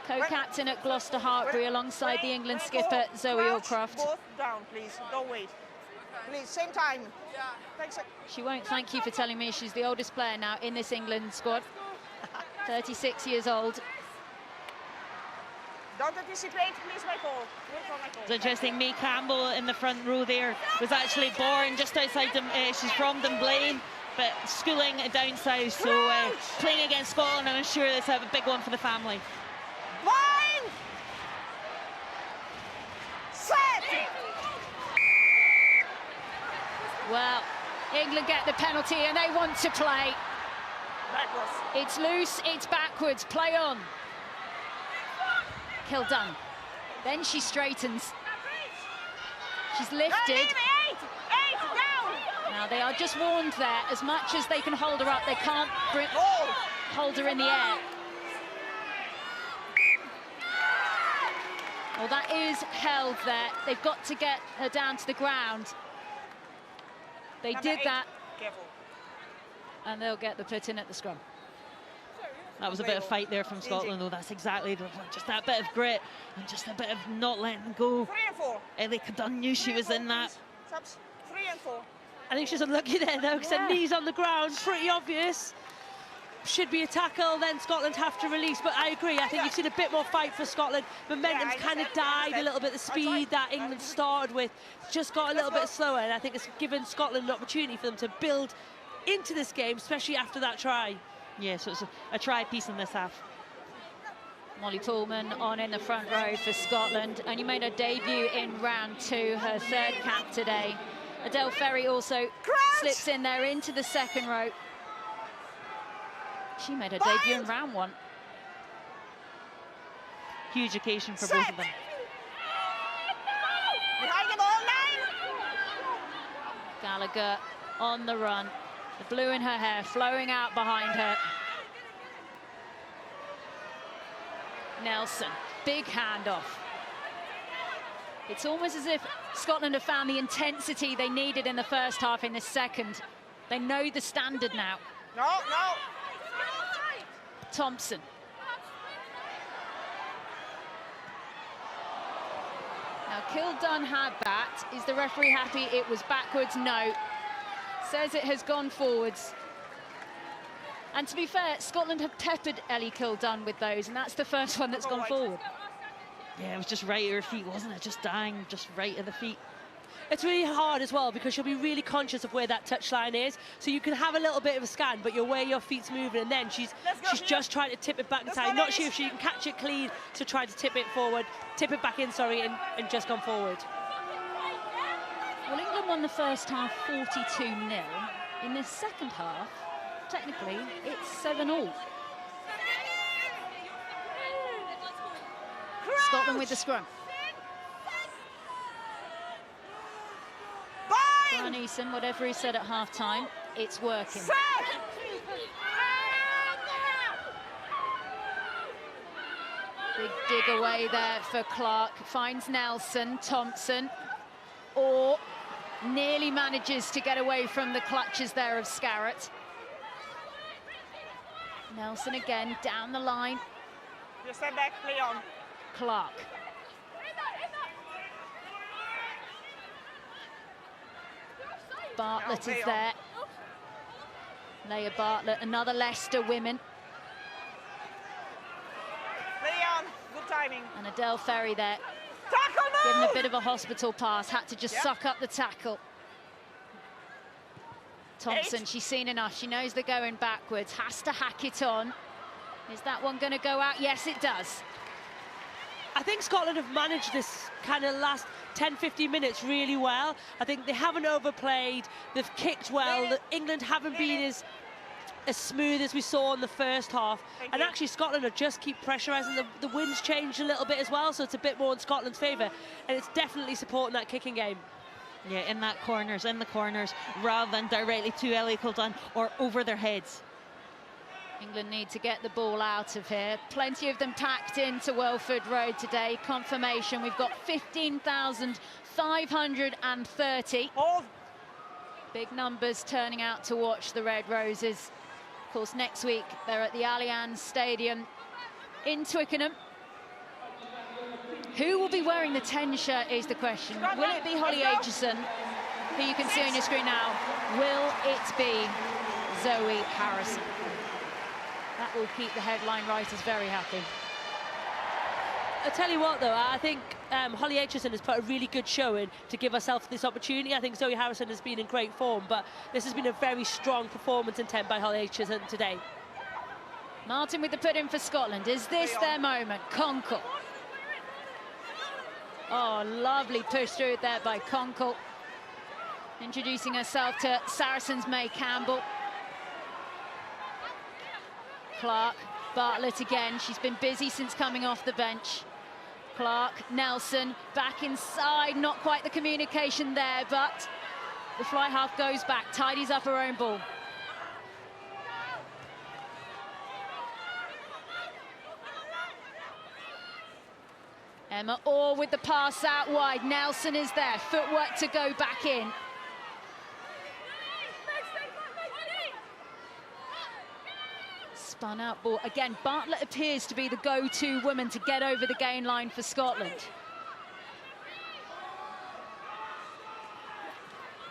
Co-captain at Gloucester Hartbury alongside the England skipper Zoe Allcroft. Both down, please. Don't wait. Please, same time. Thanks. She won't thank you for telling me she's the oldest player now in this England squad. 36 years old. Don't anticipate, please, Michael. Wait for Michael. It's interesting, May Campbell in the front row there was actually born just outside, she's from Dunblane, but schooling down south, so playing against Scotland, I'm sure it's a big one for the family. Line! Set! Well, England get the penalty and they want to play. Backwards. It's loose, it's backwards, play on. Kildun. Then she straightens. She's lifted. Eight down! Now they are just warned there. As much as they can hold her up, they can't hold her in the air. Well, that is held there. They've got to get her down to the ground. They did that. Careful. And they'll get the put in at the scrum. That was a bit of fight there from Scotland, though. That's exactly just that bit of grit and just a bit of not letting them go. 3 and 4. Ellie Cadun knew she was in that. Subs. 3 and 4. I think she's unlucky there, though, because her knee's on the ground, pretty obvious. Should be a tackle, then Scotland have to release, but I agree, I think you've seen a bit more fight for Scotland. Momentum's kind of died a little bit. The speed that England started with just got a little bit slower, and I think it's given Scotland an opportunity for them to build into this game, especially after that try. Yeah, so it's a try piece in this half. Molly Pullman on in the front row for Scotland, and you made her debut in round 2, her 3rd cap today. Adele Ferry also slips in there into the 2nd row. She made her debut in round 1. Huge occasion for both of them. Behind the ball, 9! Gallagher on the run. The blue in her hair flowing out behind her. Nelson, big handoff. It's almost as if Scotland have found the intensity they needed in the first half in the second. They know the standard now. No. Thompson. Now, Kildun had that. Is the referee happy? It was backwards, no. Says it has gone forwards. And to be fair, Scotland have peppered Ellie Kildun with those, and that's the first one that's gone forward. Yeah, it was just right at her feet, wasn't it? Just dying, just right at the feet. It's really hard as well because you'll be really conscious of where that touchline is. So you can have a little bit of a scan, but you're where your feet's moving, and then she's just trying to tip it back inside. Not sure if she can catch it clean, so try to tip it forward, tip it back in, sorry, and just gone forward. Well, England won the first half 42-0. In the second half, technically, it's 7-all. Scotland with the scrum. Brian Eason, whatever he said at half-time, it's working. Big dig away there for Clark. Finds Nelson. Thompson Or nearly manages to get away from the clutches there of Scarrett. Nelson again, down the line. Just step back, play on. Clark. Bartlett is there. Leah Bartlett, another Leicester women. Play on, good timing. And Adele Ferry there. Tackle now! Given a bit of a hospital pass, had to just suck up the tackle. Thompson, she's seen enough. She knows they're going backwards, has to hack it on. Is that one going to go out? Yes, it does. I think Scotland have managed this kind of last 10-15 minutes really well. I think they haven't overplayed, they've kicked well. England haven't been as smooth as we saw in the first half. And actually Scotland are just keep pressurising. The wind's changed a little bit as well, so it's a bit more in Scotland's favour. And it's definitely supporting that kicking game. Yeah, in the corners, rather than directly to Ellie Coldun or over their heads. England need to get the ball out of here. Plenty of them packed into Welford Road today. Confirmation, we've got 15,530. Big numbers turning out to watch the Red Roses. Of course, next week they're at the Allianz Stadium in Twickenham. Who will be wearing the 10 shirt is the question. Will it be Holly Aitchison, who you can see on your screen now? Will it be Zoe Harrison? That will keep the headline writers very happy. I'll tell you what, though, I think Holly Aitchison has put a really good showing to give herself this opportunity. I think Zoe Harrison has been in great form, but this has been a very strong performance intent by Holly Aitchison today. Martin with the put in for Scotland. Is this their moment? Conkle. Oh, lovely push through there by Conkle. Introducing herself to Saracens' May Campbell. Clark, Bartlett again. She's been busy since coming off the bench. Clark, Nelson, back inside. Not quite the communication there, but the fly half goes back, tidies up her own ball. Emma Orr with the pass out wide. Nelson is there. Footwork to go back in. Spun out ball. Again, Bartlett appears to be the go-to woman to get over the gain line for Scotland.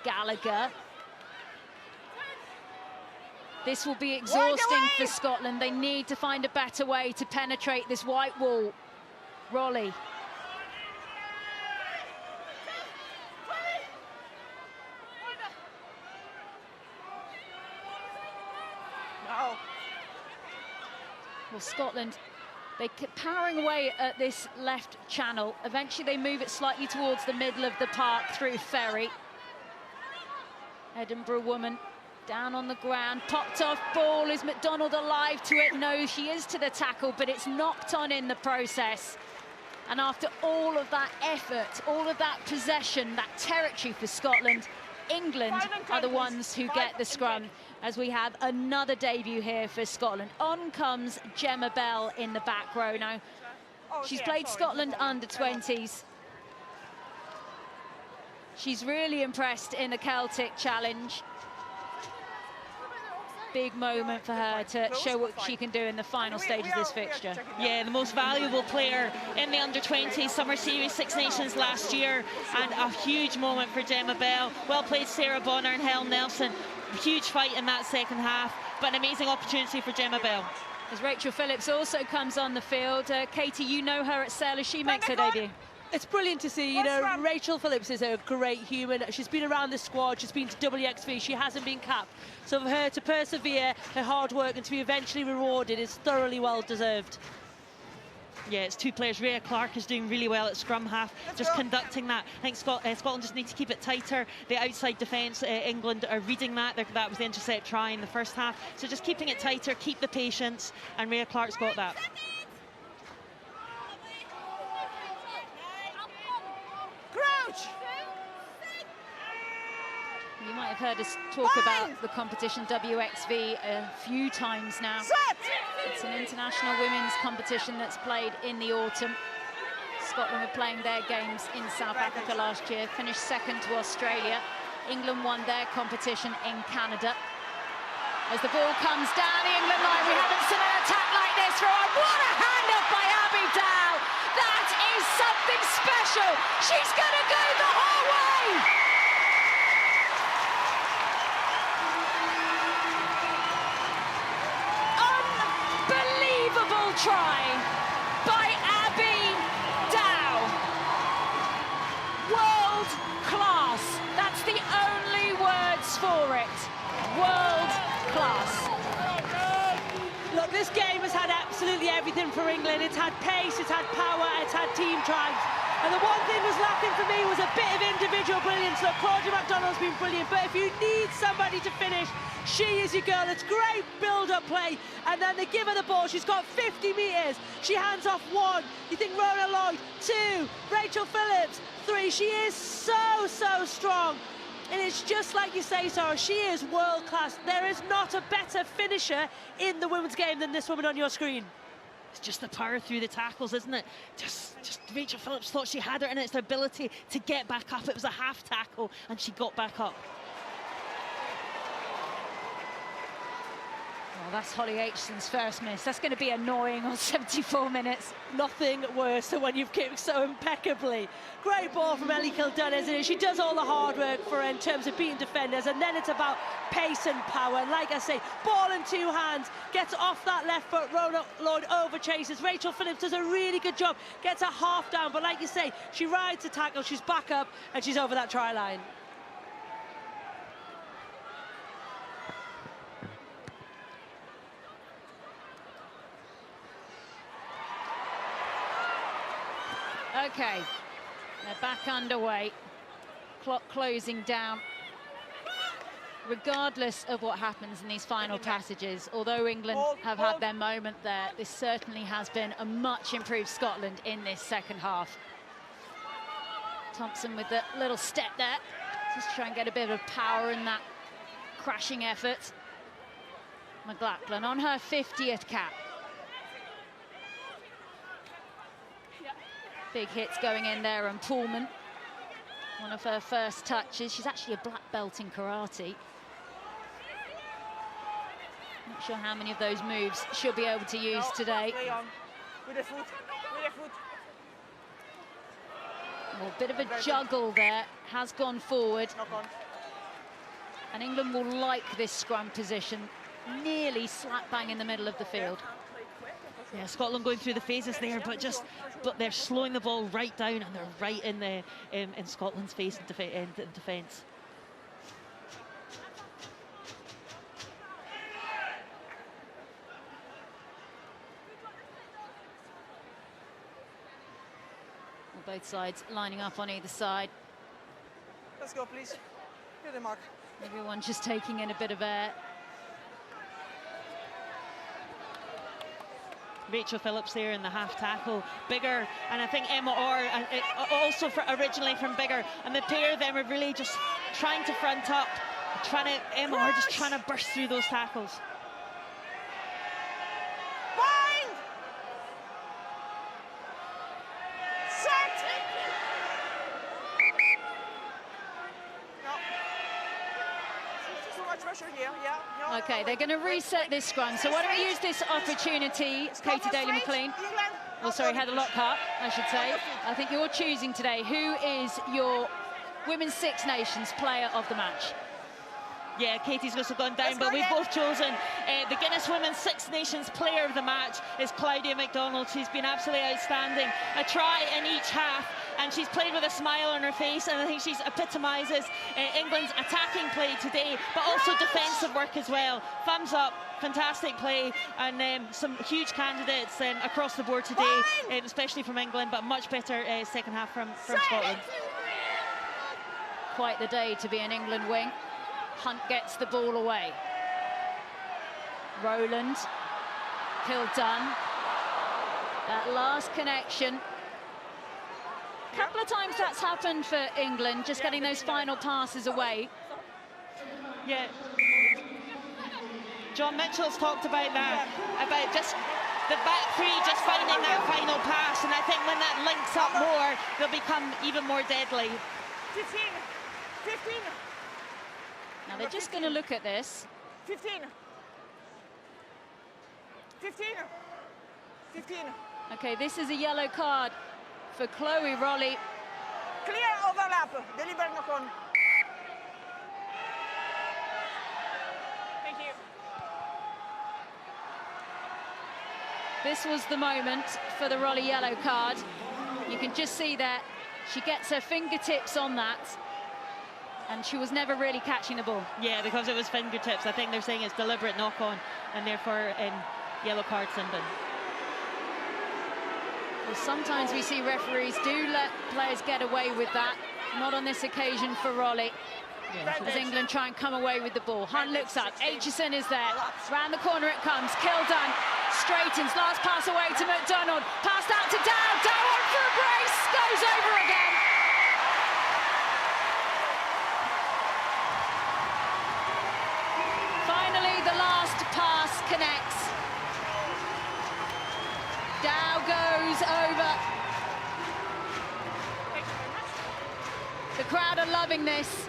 Gallagher. This will be exhausting for Scotland. They need to find a better way to penetrate this white wall. Rolly. No. Well, Scotland, they keep powering away at this left channel. Eventually they move it slightly towards the middle of the park through Ferry. Edinburgh woman down on the ground, popped off ball. Is McDonald alive to it? No, she is to the tackle, but it's knocked on in the process. And after all of that effort, all of that possession, that territory for Scotland, England are the ones who get the scrum, as we have another debut here for Scotland. On comes Gemma Bell in the back row now. She's played Scotland under-20s. She's really impressed in the Celtic Challenge. Big moment for her to show what she can do in the final stage of this fixture. Yeah, the most valuable player in the under-20 Summer Series Six Nations last year, and a huge moment for Gemma Bell. Well played Sarah Bonner and Helen Nelson. Huge fight in that second half, but an amazing opportunity for Gemma Bell. As Rachel Phillips also comes on the field. Katie, you know her at Sailor. She makes her debut. It's brilliant to see, you know, Rachel Phillips is a great human. She's been around the squad, she's been to WXV, she hasn't been capped. So for her to persevere, her hard work, and to be eventually rewarded is thoroughly well deserved. Yeah, it's two players. Rhea Clark is doing really well at scrum half, just conducting that. I think Scotland just need to keep it tighter. The outside defence, England are reading that. That was the intercept try in the first half. So just keeping it tighter, keep the patience, and Rhea Clark's got that. You might have heard us talk about the competition WXV a few times now. It's an international women's competition that's played in the autumn. Scotland were playing their games in South Africa last year, finished second to Australia. England won their competition in Canada. As the ball comes down the England line, we haven't seen an attack like this for a... What a hand-up by Abby Dow! That is something special! She's going to go the whole way! Unbelievable try by Abby Dow. World class. That's the only words for it. World class. Look, this game has had absolutely everything for England. It's had pace, it's had power, it's had team drive. And the one thing was lacking for me was a bit of individual brilliance. Look, Claudia McDonald's been brilliant, but if you need somebody to finish, she is your girl. It's great build-up play, and then they give her the ball. She's got 50 metres. She hands off 1. You think Rona Lloyd, 2. Rachel Phillips, 3. She is so, so strong. And it's just like you say, Sarah, she is world-class. There is not a better finisher in the women's game than this woman on your screen. It's just the power through the tackles, isn't it? Just Rachel Phillips thought she had her, and it's the ability to get back up. It was a half tackle, and she got back up. Well, that's Holly Aitchison's first miss. That's going to be annoying on 74 minutes. Nothing worse than when you've kicked so impeccably. Great ball from Ellie Kildun, isn't it? She does all the hard work for her in terms of beating defenders, and then it's about pace and power. And like I say, ball in 2 hands, gets off that left foot, Rona Lloyd over chases. Rachel Phillips does a really good job, gets a half down, but like you say, she rides the tackle, she's back up, and she's over that try line. Okay, they're back underway. Clock closing down. Regardless of what happens in these final passages, although England have had their moment there, this certainly has been a much improved Scotland in this second half. Thompson with the little step there, just try and get a bit of power in that crashing effort. McLachlan on her 50th cap. Big hits going in there, and Pullman, one of her first touches. She's actually a black belt in karate. Not sure how many of those moves she'll be able to use today. With the foot, with the foot. Well, a bit of a juggle there, has gone forward. And England will like this scrum position, nearly slap bang in the middle of the field. Yeah, Scotland going through the phases there, but they're slowing the ball right down, and they're right in the in Scotland's face in defence. Well, both sides lining up on either side. Let's go, please. Get the mark. Everyone just taking in a bit of air. Rachel Phillips there in the half tackle, bigger, and I think Emma Orr also originally from bigger, and the pair of them are really just trying to front up, Emma Orr just trying to burst through those tackles. Bind! Set! No. Too much pressure here, yeah. No, Okay, they're going to reset this scrum. So why don't we use this opportunity, Katie Daly-McLean? Oh, sorry, Heather Lockhart, I should say. I think you're choosing today. Who is your Women's Six Nations player of the match? Yeah, Katie's also gone down, but we've both chosen the Guinness Women's Six Nations player of the match is Claudia McDonald. She's been absolutely outstanding. A try in each half, and she's played with a smile on her face, and I think she epitomises England's attacking play today, but also defensive work as well. Thumbs up, fantastic play, and some huge candidates across the board today, especially from England, but much better second half from Scotland. Quite the day to be an England wing. Hunt gets the ball away. Rowland, Kildun. That last connection. A couple of times that's happened for England, just getting those final passes away. Yeah. John Mitchell's talked about that, about just the back three just finding that final pass, and I think when that links up more, they'll become even more deadly. 15. 15. Now they're just going to look at this. 15. 15. 15. Okay, this is a yellow card for Chloe Rollie. Clear overlap. Deliver knock on. Thank you. This was the moment for the Rollie yellow card. You can just see that she gets her fingertips on that, and she was never really catching the ball. Yeah, because it was fingertips. I think they're saying it's deliberate knock-on, and therefore yellow card Sinbin. Well, sometimes we see referees do let players get away with that. Not on this occasion for Rollie. Yeah, As England try and come away with the ball. Hunt looks up, Aitchison is there. Round the corner it comes, Kildan straightens, last pass away to McDonald. Passed out to Dow, Dow on for a brace, goes over again. Finally, the last pass connects. Dow goes over. The crowd are loving this.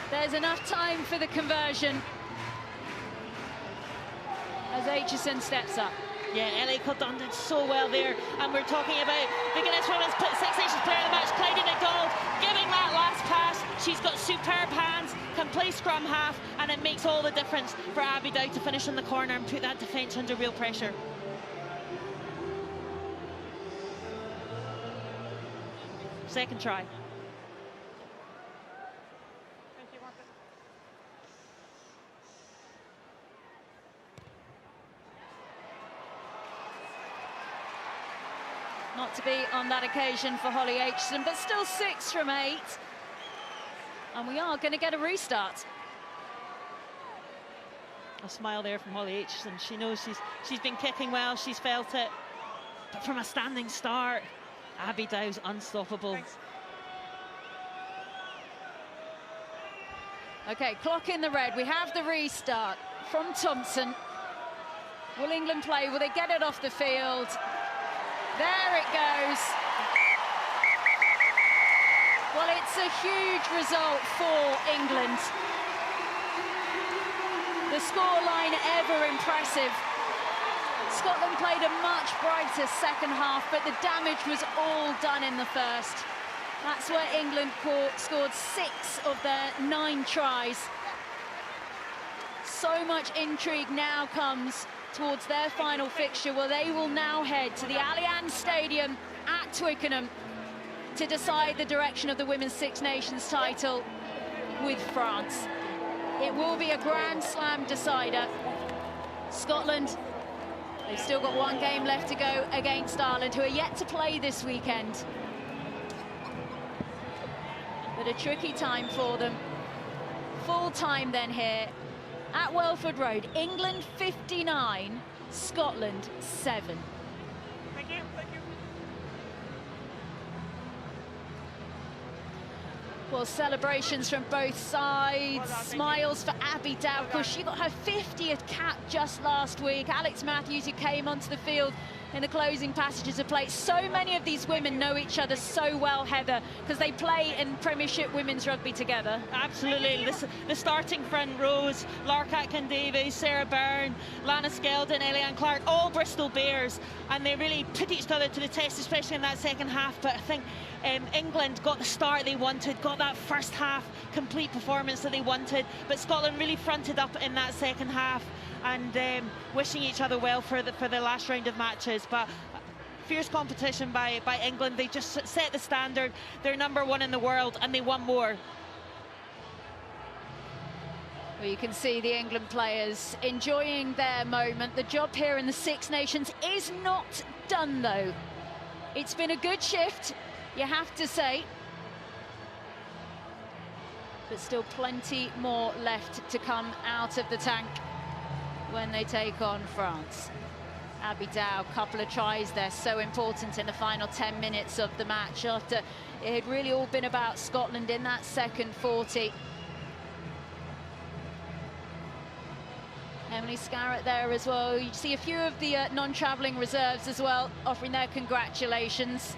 There's enough time for the conversion as Aitchison steps up. Yeah, Ellie Kildan did so well there, and we're talking about the Guinness Women's Six Nations Player of the Match, Clyde McDonald, giving that last pass. She's got superb hands, can play scrum half, and it makes all the difference for Abby Dow to finish in the corner and put that defence under real pressure. Second try. Not to be on that occasion for Holly Aitchison, but still 6 from 8. And we are going to get a restart. A smile there from Holly Aitchison. She knows she's been kicking well, she's felt it. But from a standing start, Abby Dow's unstoppable. Thanks. Okay, clock in the red. We have the restart from Thompson. Will England play? Will they get it off the field? There it goes. Well, it's a huge result for England. The scoreline ever impressive. Scotland played a much brighter second half, but the damage was all done in the first. That's where England scored 6 of their 9 tries. So much intrigue now comes towards their final fixture, where they will now head to the Allianz Stadium at Twickenham to decide the direction of the Women's Six Nations title with France. It will be a Grand Slam decider. Scotland, they've still got 1 game left to go against Ireland, who are yet to play this weekend. But a tricky time for them. Full time then here at Welford Road. England 59, Scotland 7. Thank you. Thank you. Well, celebrations from both sides. Well done, Smiles for Abby Dow, because she got her 50th cap just last week. Alex Matthews, who came onto the field in the closing passages of play. So many of these women know each other so well, Heather, because they play in Premiership Women's Rugby together. Absolutely. The starting front rows, Lark Atkin-Davies, Sarah Byrne, Lana Skeldon, Eliane Clark, all Bristol Bears, and they really put each other to the test, especially in that second half. But I think England got the start they wanted, got that first half complete performance that they wanted, but Scotland really fronted up in that second half, and wishing each other well for the last round of matches. But fierce competition by England. They just set the standard. They're #1 in the world, and they want more. Well, you can see the England players enjoying their moment. The job here in the Six Nations is not done, though. It's been a good shift, you have to say, but still plenty more left to come out of the tank when they take on France. Abby Dow, couple of tries there, so important in the final 10 minutes of the match, after it had really all been about Scotland in that second 40. Emily Scarrett there as well. You see a few of the non-travelling reserves as well, offering their congratulations.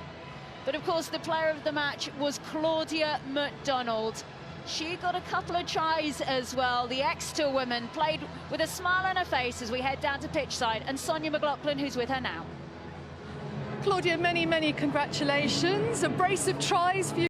But of course, the player of the match was Claudia McDonald. She got a couple of tries as well. The Exeter woman played with a smile on her face as we head down to pitch side, and Sonia McLaughlin, who's with her now. Claudia, many, many congratulations. A brace of tries for you.